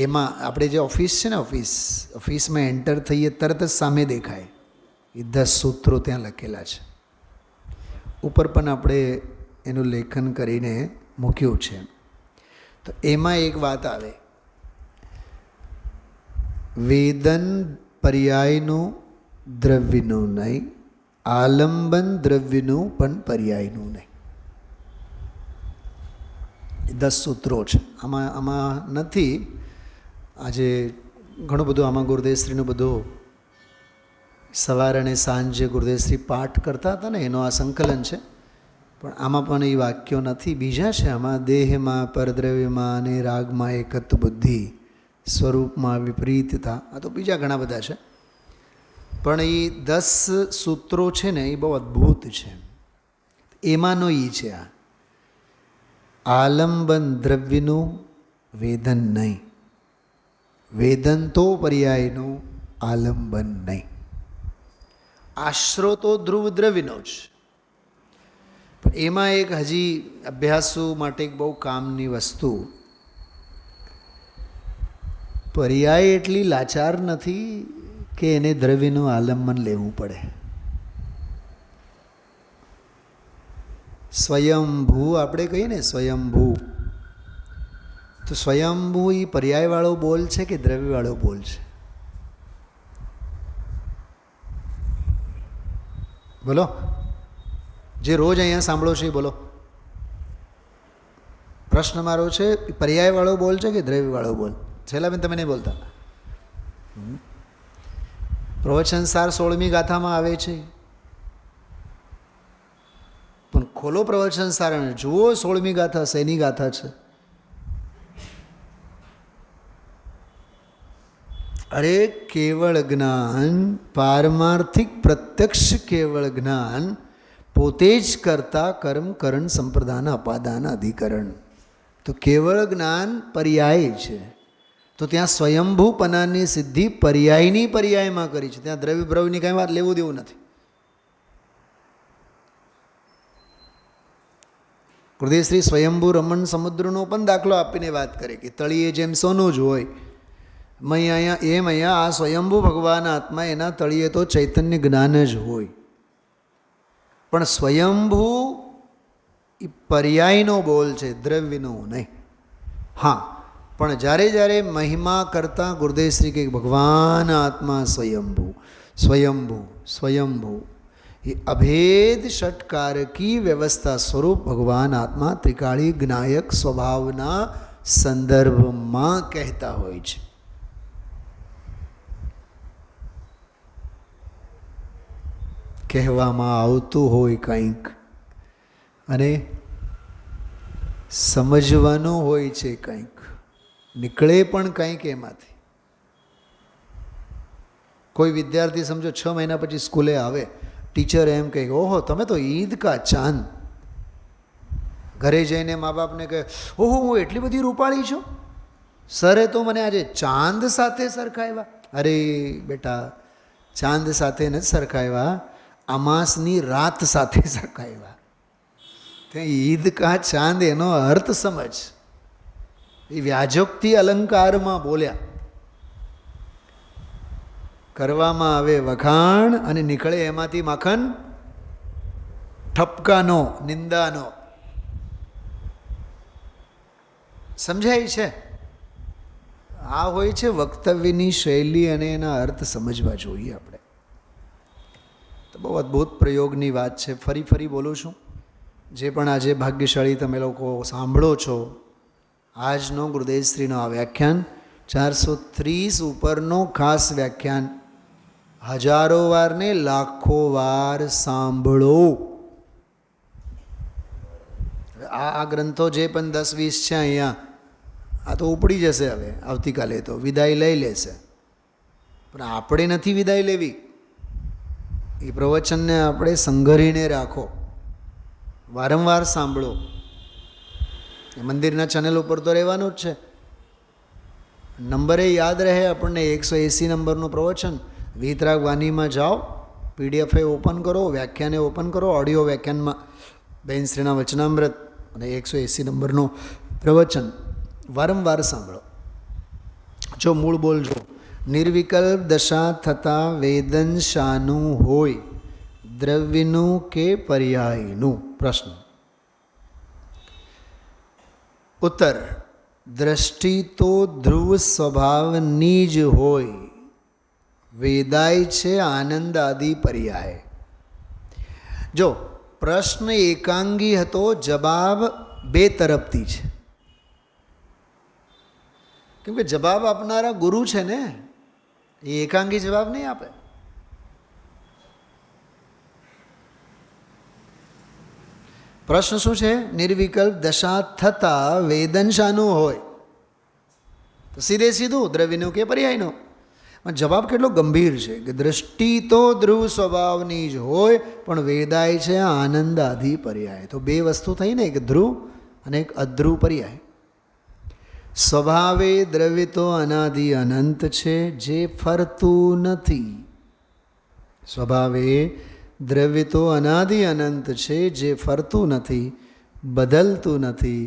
એમાં આપણે જે ઓફિસ છે ને, ઓફિસમાં એન્ટર થઈએ તરત જ સામે દેખાય એ 10 સૂત્રો ત્યાં લખેલા છે. ઉપર પણ આપણે એનું લેખન કરીને મૂક્યું છે. તો એમાં એક વાત આવે, વેદન પર્યાયનું દ્રવ્યનું નહીં, આલંબન દ્રવ્યનું પણ પર્યાયનું નહીં. 10 સૂત્રો છે. આમાં નથી. આજે ઘણું બધું આમાં ગુરુદેવશ્રીનું બધું સવાર અને સાંજે ગુરુદેવશ્રી પાઠ કરતા હતા ને, એનો આ સંકલન છે. પણ આમાં પણ એ વાક્યો નથી, બીજા છે. આમાં દેહમાં, પરદ્રવ્યમાં અને રાગમાં એકત્વ બુદ્ધિ, સ્વરૂપમાં વિપરીતતા, આ તો બીજા ઘણા બધા છે. પણ એ 10 સૂત્રો છે ને, એ બહુ અદ્ભુત છે. એમાંનો એ છે આ આલંબન દ્રવ્યનું, વેદન નહીં. વેદન તો પર્યાયનું, આલંબન નહીં. આશરો તો ધ્રુવ દ્રવ્યનો જ. પણ એમાં એક હજી અભ્યાસુ માટે એક બહુ કામની વસ્તુ, પર્યાય એટલી લાચાર નથી કે એને દ્રવ્યનું આલંબન લેવું પડે. સ્વયંભૂ આપણે કહીએ ને, સ્વયંભૂ, તો સ્વયંભૂ એ પર્યાયવાળો બોલ છે કે દ્રવ્યવાળો બોલ છે? બોલો, જે રોજ અહીંયા સાંભળો છો એ બોલો. પ્રશ્ન મારો છે, પર્યાયવાળો બોલ છે કે દ્રવ્યવાળો બોલ? છેલ્લા બેન તમે નહીં બોલતા. પ્રવચન સાર 16મી ગાથામાં આવે છે, પણ ખોલો પ્રવચન સાર અને જુઓ 16મી ગાથા શેની ગાથા છે. અરે કેવળ જ્ઞાન, પારમાર્થિક પ્રત્યક્ષ કેવળ જ્ઞાન પોતે જ કરતા કર્મ કરણ સંપ્રદાન અપાદાન અધિકરણ. તો કેવળ જ્ઞાન પર્યાય છે. તો ત્યાં સ્વયંભૂપનાની સિદ્ધિ પર્યાયની પર્યાયમાં કરી છે. ત્યાં દ્રવ્ય બ્રવ્યની કાંઈ વાત લેવું દેવું નથી. ગુરુદેવશ્રી સ્વયંભૂ રમણ સમુદ્રનો પણ દાખલો આપીને વાત કરે કે તળિયે જેમ સોનું જ હોય, અહીંયા આ સ્વયંભૂ ભગવાન આત્મા, એના તળિયે તો ચૈતન્ય જ્ઞાન જ હોય. પણ સ્વયંભૂ એ પર્યાયનો બોલ છે, દ્રવ્યનો નહીં. હા, પણ જ્યારે મહિમા કરતાં ગુરુદેવશ્રી કે ભગવાન આત્મા સ્વયંભૂ સ્વયંભૂ સ્વયંભૂ, ये अभेद षटकार की व्यवस्था स्वरूप भगवान आत्मा त्रिकाली ज्ञायक स्वभावना संदर्भમાં કહેતા હોય છે. કહેવામાં આવતું હોય કંઈક અને સમજવાનું હોય છે કંઈક, નીકળે પણ કંઈક એમાંથી. કોઈ વિદ્યાર્થી સમજો 6 મહિના પછી સ્કૂલે આવે, ટીચર એમ કહે ઓહો તમે તો ઈદ કા ચાંદ. ઘરે જઈને મા બાપને કહે ઓહો હું એટલી બધી રૂપાળી છું, સરે તો મને આજે ચાંદ સાથે સરખાવ્યા. અરે બેટા ચાંદ સાથે નથી સરખાવ્યા, અમાસની રાત સાથે સરખાવ્યા. ત્યાં ઈદ કા ચાંદ એનો અર્થ સમજ. એ વ્યાજોક્તિ અલંકારમાં બોલ્યા. કરવામાં આવે વખાણ અને નીકળે એમાંથી માખણ ઠપકાનો, નિંદાનો. સમજાય છે? આ હોય છે વક્તવ્યની શૈલી અને એના અર્થ સમજવા જોઈએ આપણે. તો બહુ અદ્ભુત પ્રયોગની વાત છે. ફરી બોલું છું, જે પણ આજે ભાગ્યશાળી તમે લોકો સાંભળો છો, આજનો ગુરુદેવશ્રીનો આ વ્યાખ્યાન 430 ઉપરનો ખાસ વ્યાખ્યાન. હજારો વાર ને લાખો વાર સાંભળો. આ ગ્રંથો જે પણ 10-20 છે અહીંયા, આ તો ઉપડી જશે હવે આવતીકાલે, તો વિદાય લઈ લેશે. પણ આપણે નથી વિદાય લેવી. એ પ્રવચનને આપણે સંઘરીને રાખો, વારંવાર સાંભળો. એ મંદિરના ચેનલ ઉપર તો રહેવાનું જ છે. નંબરે યાદ રહે આપણને. 180 નંબરનું પ્રવચન. વીતરાગ વાણીમાં જાઓ, PDF ઓપન કરો, વ્યાખ્યાને ઓપન કરો, ઓડિયો વ્યાખ્યાનમાં બેનશ્રીના વચનામૃત અને 180 નંબરનું પ્રવચન વારંવાર સાંભળો. જો મૂળ બોલજો. નિર્વિકલ્પ દશા થતાં વેદન શાનું હોય, દ્રવ્યનું કે પર્યાયનું? પ્રશ્ન. ઉત્તર. દ્રષ્ટિ તો ધ્રુવ સ્વભાવની જ હોય, વેદાય છે આનંદ આદિ પર્યાય. જો પ્રશ્ન એકાંગી હતો, જવાબ બે તરફથી છે. કેમ કે જવાબ આપનારા ગુરુ છે ને, એ એકાંગી જવાબ નહીં આપે. પ્રશ્ન શું છે? નિર્વિકલ્પ દશા થતાં વેદન શાનું હોય? તો સીધે સીધું દ્રવ્યનું કે પર્યાયનું. પણ જવાબ કેટલો ગંભીર છે કે દ્રષ્ટિ તો ધ્રુવ સ્વભાવની જ હોય, પણ વેદાય છે આનંદ આદિ પર્યાય. તો બે વસ્તુ થઈ ને, એક ધ્રુવ અને એક અધ્રુવ પર્યાય. સ્વભાવે દ્રવ્ય તો અનાદિ અનંત છે, જે ફરતું નથી. સ્વભાવે દ્રવ્ય તો અનાદિ અનંત છે, જે ફરતું નથી, બદલતું નથી.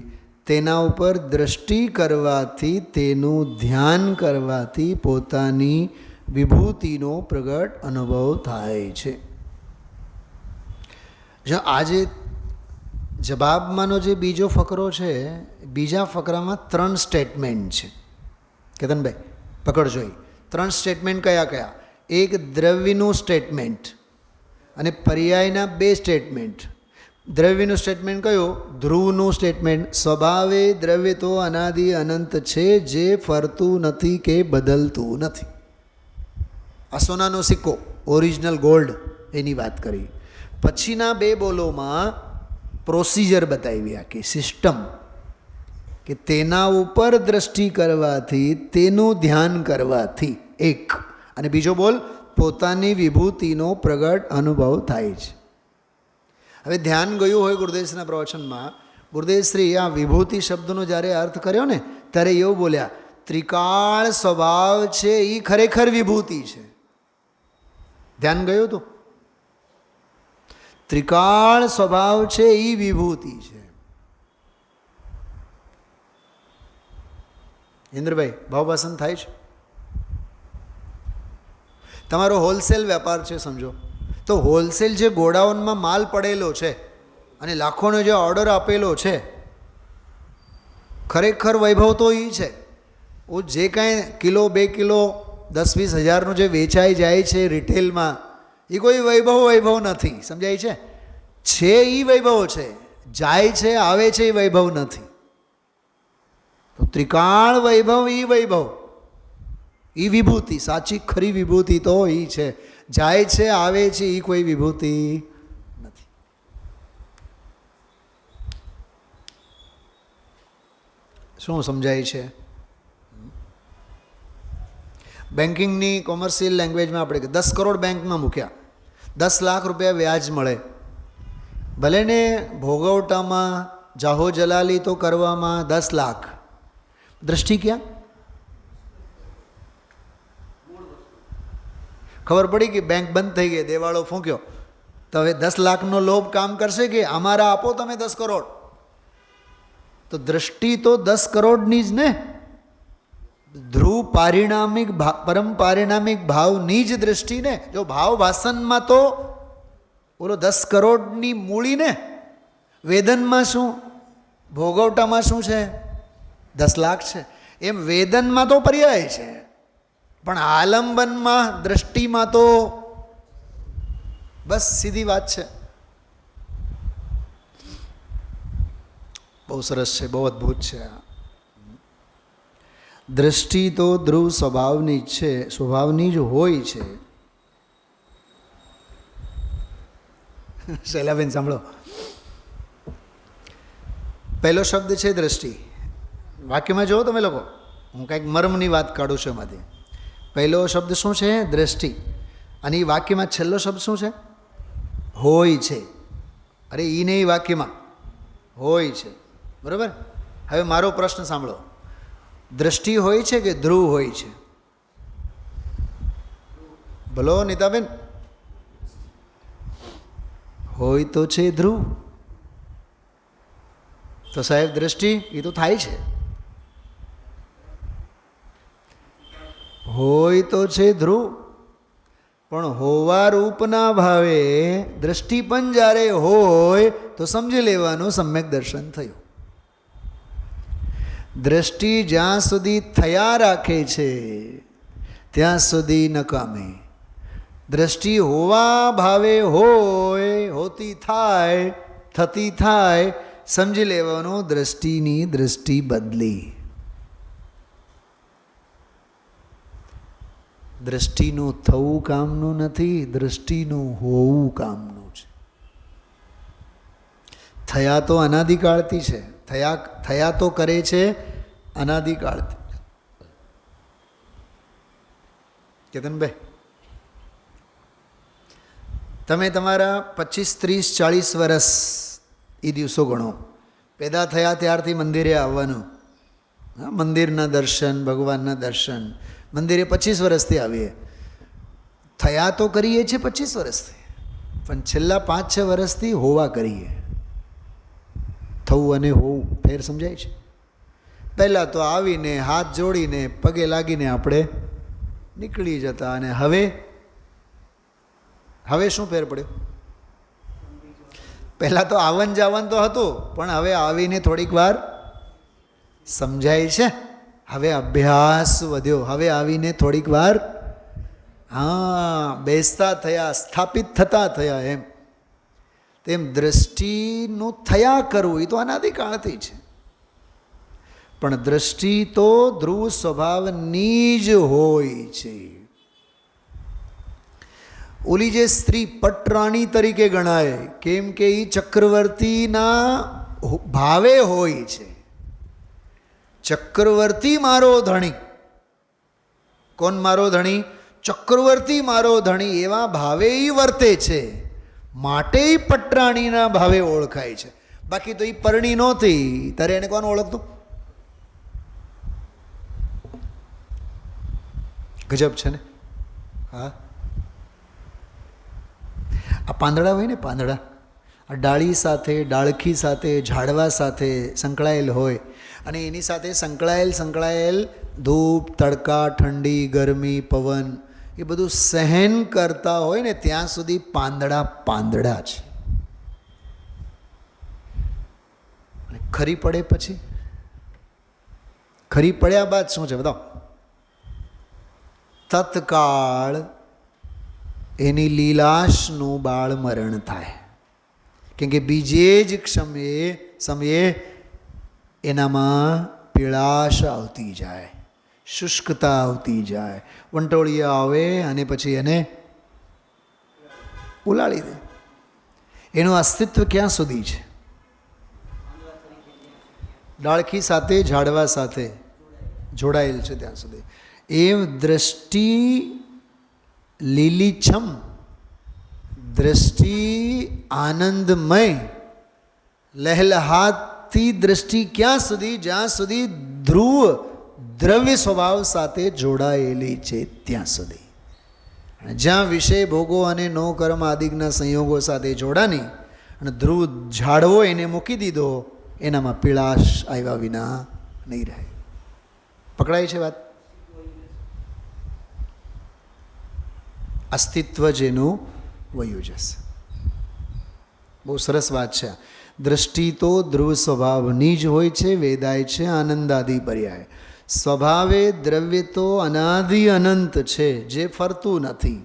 તેના ઉપર દ્રષ્ટિ કરવાથી, તેનું ધ્યાન કરવાથી પોતાની વિભૂતિનો પ્રગટ અનુભવ થાય છે. જો આજે જવાબમાંનો જે બીજો ફકરો છે, બીજા ફકરામાં 3 સ્ટેટમેન્ટ છે. કેતનભાઈ પકડજો. 3 સ્ટેટમેન્ટ કયા કયા? એક દ્રવ્યનું સ્ટેટમેન્ટ અને પર્યાયના 2 સ્ટેટમેન્ટ. દ્રવ્યનું સ્ટેટમેન્ટ કયું? ધ્રુવનું સ્ટેટમેન્ટ. સ્વભાવે દ્રવ્ય તો અનાદિ અનંત છે, જે ફરતું નથી કે બદલતું નથી. આ સોનાનો સિક્કો, ઓરિજિનલ ગોલ્ડ, એની વાત કરી. પછીના 2 બોલોમાં પ્રોસિજર બતાવી, આખી સિસ્ટમ, કે તેના ઉપર દ્રષ્ટિ કરવાથી, તેનું ધ્યાન કરવાથી એક, અને બીજો બોલ પોતાની વિભૂતિનો પ્રગટ અનુભવ થાય છે. હવે ધ્યાન ગયું હોય ગુરુદેવશ્રીના પ્રવચનમાં, ગુરુદેવશ્રી આ વિભૂતિ શબ્દનો જ્યારે અર્થ કર્યો ને, ત્યારે એવું બોલ્યા, ત્રિકાળ સ્વભાવ છે એ ખરેખર વિભૂતિ છે. ધ્યાન ગયું હતું? ત્રિકાળ સ્વભાવ છે એ વિભૂતિ છે. ઇન્દ્રભાઈ ભાવભાષણ થાય છે? તમારો હોલસેલ વેપાર છે સમજો, તો હોલસેલ જે ગોડાઉનમાં માલ પડેલો છે અને લાખોનો જે ઓર્ડર આપેલો છે, ખરેખર વૈભવ તો એ છે. જે કાંઈ કિલો 2 કિલો 10-20 હજારનું જે વેચાઈ જાય છે રિટેલમાં, એ કોઈ વૈભવ નથી. સમજાય છે એ વૈભવ છે, જાય છે આવે છે એ વૈભવ નથી. તો ત્રિકાળ વૈભવ એ વૈભવ, એ વિભૂતિ, સાચી ખરી વિભૂતિ તો એ છે. જાય છે આવે છે એ કોઈ વિભૂતિ નથી. શું સમજાય છે? બેન્કિંગની કોમર્શિયલ લેંગ્વેજમાં આપણે 10 કરોડ બેંકમાં મૂક્યા, 10 લાખ રૂપિયા વ્યાજ મળે. ભલે ને ભોગવટામાં જાહો જલાલી તો કરવામાં 10 લાખ, દ્રષ્ટિ ક્યાં? ખબર પડી કે બેંક બંધ થઈ ગઈ, દેવાળો ફૂંક્યો, તો હવે 10 લાખનો લોભ કામ કરશે કે અમારા આપો તમે 10 કરોડ? તો દ્રષ્ટિ તો 10 કરોડની જ ને, ધ્રુવ પારિણામિક પરમ પારિણામિક ભાવની જ દ્રષ્ટિ ને. જો ભાવ ભાષણમાં તો બોલો 10 કરોડની મૂડી ને, વેદનમાં શું, ભોગવટામાં શું છે? 10 લાખ છે. એમ વેદનમાં તો પર્યાય છે, પણ આલંબનમાં દ્રષ્ટિમાં તો બસ સીધી વાત છે. બહુ સરસ છે, બહુ અદ્ભુત છે. દ્રષ્ટિ તો ધ્રુવ સ્વભાવની જ છે, સ્વભાવની જ હોય છે. શૈલાબેન સાંભળો, પહેલો શબ્દ છે દ્રષ્ટિ. વાક્યમાં જુઓ તમે લોકો, હું કંઈક મર્મની વાત કાઢું છું એમાંથી. પહેલો શબ્દ શું છે? દ્રષ્ટિ. અને એ વાક્યમાં છેલ્લો શબ્દ શું છે? હોય છે. અરે એ નહીં, વાક્યમાં હોય છે, બરાબર. હવે મારો પ્રશ્ન સાંભળો, દ્રષ્ટિ હોય છે કે ધ્રુવ હોય છે? બોલો નીતાબેન. હોય તો છે ધ્રુવ. તો સાહેબ દ્રષ્ટિ એ તો થાય છે. હોય તો છે ધ્રુવ, પણ હોવા રૂપના ભાવે દ્રષ્ટિ પણ જ્યારે હોય તો સમજી લેવાનું સમ્યક દર્શન થયું. દ્રષ્ટિ જ્યાં સુધી થયા રાખે છે ત્યાં સુધી નકામી. દ્રષ્ટિ હોવા ભાવે હોય, હોતી થાય, થતી થાય, સમજી લેવાનું દ્રષ્ટિની દ્રષ્ટિ બદલી. દ્રષ્ટિનું થવું કામનું નથી, દ્રષ્ટિનું હોવું કામનું છે. થયા તો અનાદિકાળથી છે, થયા તો કરે છે અનાદિકાળથી. કેતનભાઈ, તમે તમારા 25, 30, 40 વર્ષ એ દિવસો ગણો. પેદા થયા ત્યારથી મંદિરે આવવાનું, મંદિરના દર્શન, ભગવાનના દર્શન મંદિરે 25 વર્ષથી આવીએ. થયા તો કરીએ છીએ 25 વર્ષથી, પણ છેલ્લા 5-6 વર્ષથી હોવા કરીએ. થવું અને હોવું ફેર સમજાય છે? પહેલાં તો આવીને હાથ જોડીને પગે લાગીને આપણે નીકળી જતા, અને હવે શું ફેર પડ્યો? પહેલાં તો આવન જાવન તો હતું, પણ હવે આવીને થોડીક વાર સમજાય છે. હવે અભ્યાસ વધ્યો, હવે આવીને થોડીક વાર બેસતા થયા, સ્થાપિત થતા થયા. તેમ દ્રષ્ટિનું થયા કરવું એ તો અનાદિકાળથી છે, પણ દ્રષ્ટિ તો ધ્રુવ સ્વભાવની જ હોય છે. ઓલી જે સ્ત્રી પટરાણી તરીકે ગણાય, કેમ કે એ ચક્રવર્તીના ભાવે હોય છે. ચક્રવર્તી મારો ધણી. કોણ મારો ધણી? ચક્રવર્તી મારો ધણી. એવા ભાવે એ વર્તે છે, માટે પટરાણીના ભાવે ઓળખાય છે. બાકી તો એ પરણી નહોતી ત્યારે એને કોણ ઓળખતું? ગજબ છે ને. હા, આ પાંદડા હોય ને, પાંદડા આ ડાળી સાથે, ડાળખી સાથે, ઝાડવા સાથે સંકળાયેલ હોય, અને એની સાથે સંકળાયેલ ધૂપ, તડકા, ઠંડી, ગરમી, પવન એ બધું સહન કરતા હોય ને ત્યાં સુધી પાંદડા છે. અને ખરી પડે પછી, ખરી પડ્યા બાદ શું છે બતાવો? તત્કાળ એની લીલાશનું બાળ મરણ થાય. કેમ કે બીજે જ સમયે એનામાં પીળાશ આવતી જાય, શુષ્કતા આવતી જાય, વંટોળિયા આવે અને પછી એને ઉલાળી દે. એનું અસ્તિત્વ ક્યાં સુધી છે? ડાળખી સાથે, ઝાડવા સાથે જોડાયેલ છે ત્યાં સુધી. એ દ્રષ્ટિ લીલીછમ, દ્રષ્ટિ આનંદમય, લહેલહાતી દ્રષ્ટિ ક્યાં સુધી? જ્યાં સુધી ધ્રુવ દ્રવ્ય સ્વભાવ સાથે જોડાયેલી છે ત્યાં સુધી. જ્યાં વિષય ભોગો અને નો કર્મ આદિના સંયોગો સાથે જોડાની અને ધ્રુવ ઝાડવો એને મૂકી દીધો, એનામાં પીળાશ આવ્યા વિના નહીં રહે. પકડાય છે વાત? અસ્તિત્વ જેનું વયું જશે. બહુ સરસ વાત છે. દ્રષ્ટિ તો ધ્રુવ સ્વભાવની જ હોય છે, વેદાય છે આનંદાદિ પર્યાય. સ્વભાવે દ્રવ્ય તો અનાદિ અનંત છે, જે ફરતું નથી,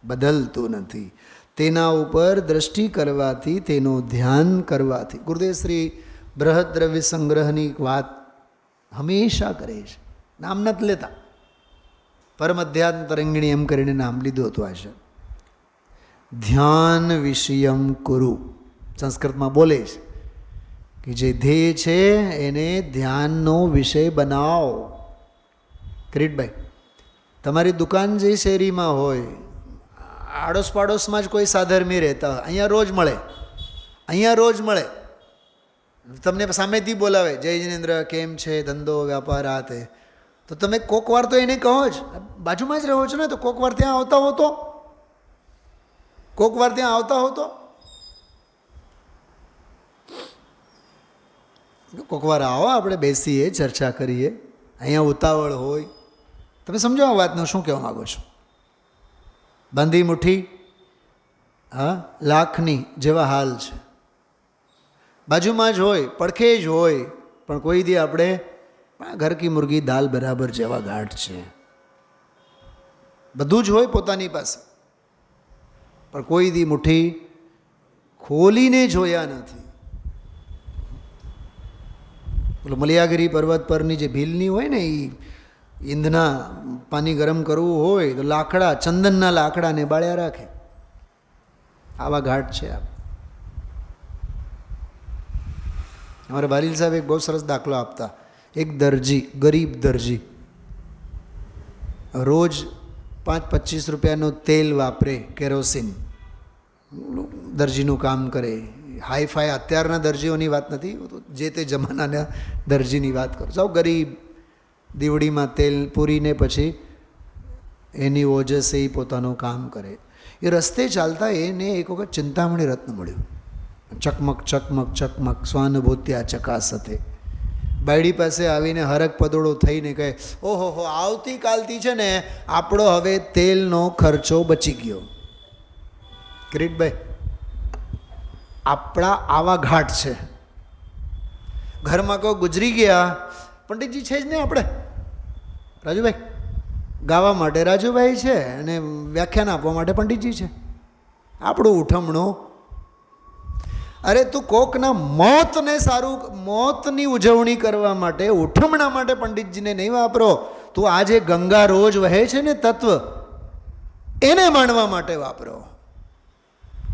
બદલતું નથી. તેના ઉપર દ્રષ્ટિ કરવાથી, તેનું ધ્યાન કરવાથી. ગુરુદેવ શ્રી બૃહદ દ્રવ્ય સંગ્રહની વાત હંમેશા કરે છે, નામ નથી લેતા. પરમ અધ્યાત્મ તરંગિણી એમ કરીને નામ લીધું હતું. આ છે ધ્યાન વિષયમ કુરુ. સંસ્કૃતમાં બોલે છે કે જે ધ્યેય છે એને ધ્યાનનો વિષય બનાવો. કિરીટભાઈ, તમારી દુકાન જે શેરીમાં હોય, આડોશ પાડોશમાં જ કોઈ સાધર્મી રહેતા હોય, અહીંયા રોજ મળે, અહીંયા રોજ મળે, તમને સામેથી બોલાવે, જય જિનેન્દ્ર, કેમ છે, ધંધો વ્યાપાર આ તે. તો તમે કોક વાર તો એને કહો જ, બાજુમાં જ રહો છો ને, તો કોક વાર ત્યાં આવતા હો તો, કોક વાર ત્યાં આવતા હો તો કોક વાર આવો, આપણે બેસીએ, ચર્ચા કરીએ. અહીંયા ઉતાવળ હોય. તમે સમજો આ વાતનું શું કહેવા માગો છો? બાંધી મુઠ્ઠી, હા, લાખની જેવા હાલ છે. બાજુમાં જ હોય, પડખે જ હોય, પણ કોઈ દી આપણે ઘર કી મુર્ગી દાલ બરાબર જેવા ગાંઠ છે. બધું જ હોય પોતાની પાસે, પણ કોઈ દી મુઠ્ઠી ખોલીને જોયા નથી. પેલો મલિયાગિરી પર્વત પરની જે ભીલની હોય ને, એ ઈંધના પાણી ગરમ કરવું હોય તો લાકડા, ચંદનના લાકડાને બાળ્યા રાખે. આવા ઘાટ છે આ. અમારા બાલીલ સાહેબ એક બહુ સરસ દાખલો આપતા. એક દરજી, ગરીબ દરજી, રોજ 5-25 રૂપિયાનું તેલ વાપરે, કેરોસીન, દરજીનું કામ કરે. હાઈફાઈ અત્યારના દરજીઓની વાત નથી, જે તે જમાનાના દરજીની વાત કરું. સૌ ગરીબ, દીવડીમાં તેલ પૂરીને પછી એની ઓજસે એ પોતાનું કામ કરે. એ રસ્તે ચાલતા એને એક વખત ચિંતામણી રત્ન મળ્યું. ચકમક ચકમક ચકમક સ્વાનુભૂત્યા ચકાસતે. બાયડી પાસે આવીને હરક પદોડો થઈને કહે, ઓહો હો, આવતીકાલથી છે ને આપણો હવે તેલનો ખર્ચો બચી ગયો. કિરીટભાઈ, આપણા આવા ઘાટ છે. ઘરમાં કોઈ ગુજરી ગયા, પંડિતજી છે જ નહીં આપણે, રાજુભાઈ ગાવા માટે રાજુભાઈ છે અને વ્યાખ્યાન આપવા માટે પંડિતજી છે. આપણું ઉઠમણું, અરે તું કોકના મોતને સારું, મોતની ઉજવણી કરવા માટે, ઉઠમણા માટે પંડિતજીને નહીં વાપરો. તું આજે ગંગા રોજ વહે છે ને તત્વ, એને માણવા માટે વાપરો.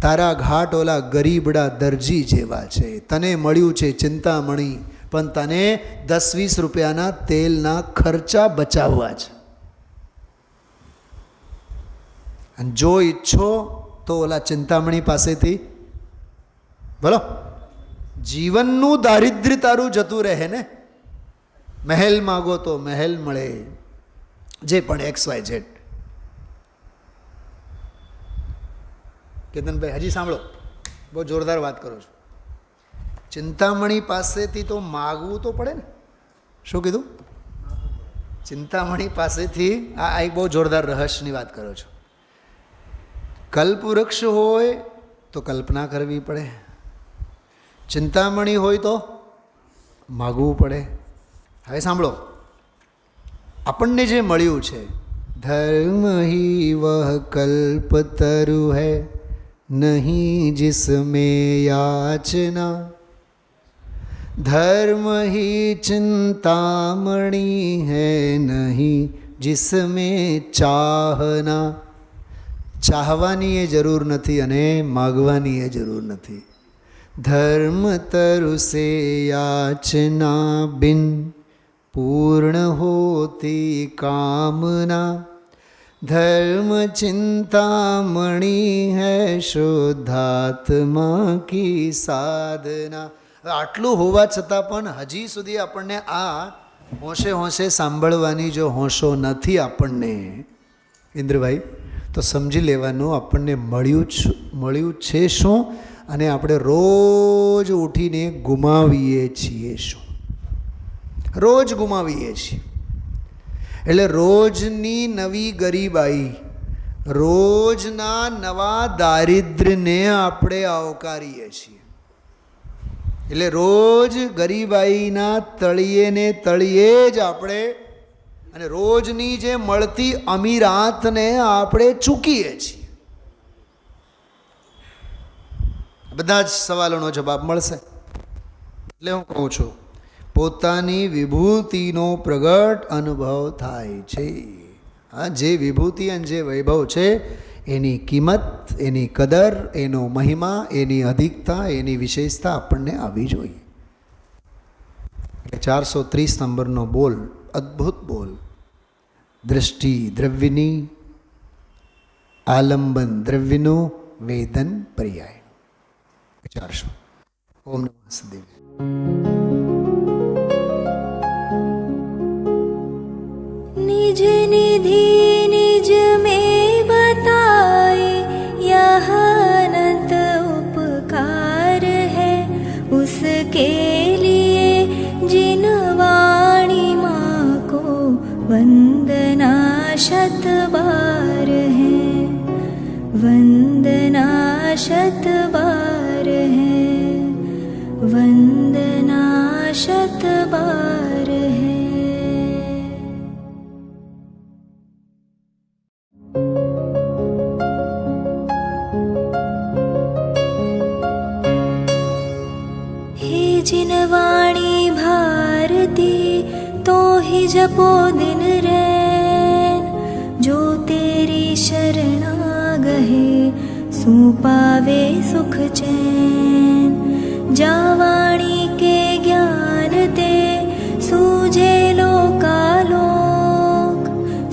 તારા ઘાટ ઓલા ગરીબડા દરજી જેવા છે. તને મળ્યું છે ચિંતામણી, પણ તને 10-20 રૂપિયાના તેલના ખર્ચા બચાવવા છે. અને જો ઈચ્છો તો ઓલા ચિંતામણી પાસેથી બોલો, જીવનનું દારિદ્ર્ય તારું જતું રહે ને. મહેલ માગો તો મહેલ મળે, જે પણ XYZ. કેતનભાઈ હજી સાંભળો, બહુ જોરદાર વાત કરો છો. ચિંતામણી પાસેથી તો માગવું તો પડે ને. શું કીધું? ચિંતામણી પાસેથી આ એક બહુ જોરદાર રહસ્યની વાત કરો છો. કલ્પવૃક્ષ હોય તો કલ્પના કરવી પડે, ચિંતામણી હોય તો માગવું પડે. હવે સાંભળો, આપણને જે મળ્યું છે धर्म ही वह कल्पतरु है, नहीं जिसमें याचना। धर्म ही चिंतामणि है, नहीं जिसमें चाहना। ચાહવાની એ જરૂર નથી અને માગવાની એ જરૂર નથી. ધર્મ तरु से याचना बिन पूर्ण होती कामना. धर्म चिंतामणि है, शुद्धात्मा की साधना. આટલું હોવા છતાં પણ હજી સુધી આપણને આ હોંશે હોંશે સાંભળવાની જો હોંશો નથી આપણને ઇન્દ્રભાઈ, તો સમજી લેવાનું આપણને મળ્યું છે શું, અને આપણે રોજ ઉઠીને ગુમાવીએ છીએ શું. રોજ ગુમાવીએ છીએ. એટલે રોજની નવી ગરીબાઈ, રોજના નવા દારિદ્ર્યને આપણે આવકારીએ છીએ. એટલે રોજ ગરીબાઈના તળિયે ને તળિયે જ આપણે, અને રોજની જે મળતી અમીરાતને આપણે ચૂકીએ છીએ. બધા જ સવાલોનો જવાબ મળશે. એટલે હું કહું છું, પોતાની વિભૂતિનો પ્રગટ અનુભવ થાય છે. હા, જે વિભૂતિ અને જે વૈભવ છે એની કિંમત, એની કદર, એનો મહિમા, એની અધિકતા, એની વિશેષતા આપણને આવવી જોઈએ. એટલે 430 નંબરનો બોલ અદ્ભુત બોલ. દૃષ્ટિ દ્રવ્યની, આલંબન દ્રવ્યનું, વેદન પર્યાય. વિચારશો. ઓમ નમઃ સદેવ. निज निधि निज में बताए, यह अनंत उपकार है उसके लिए जिन वाणी माँ को वंदना शत बार है, वंदना शत बार है, वंदना शत बार है. जिन वाणी भारती तो ही जपो दिन रैन, जो तेरी शरणा गहे सो पावे सुख चैन. जा वाणी के ज्ञान ते सूझे लोकालोक,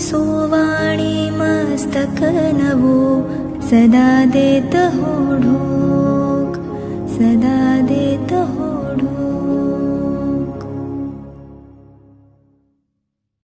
सो वाणी मस्तक नवो सदा देत हो ढोक, सदा देत हो ढोक.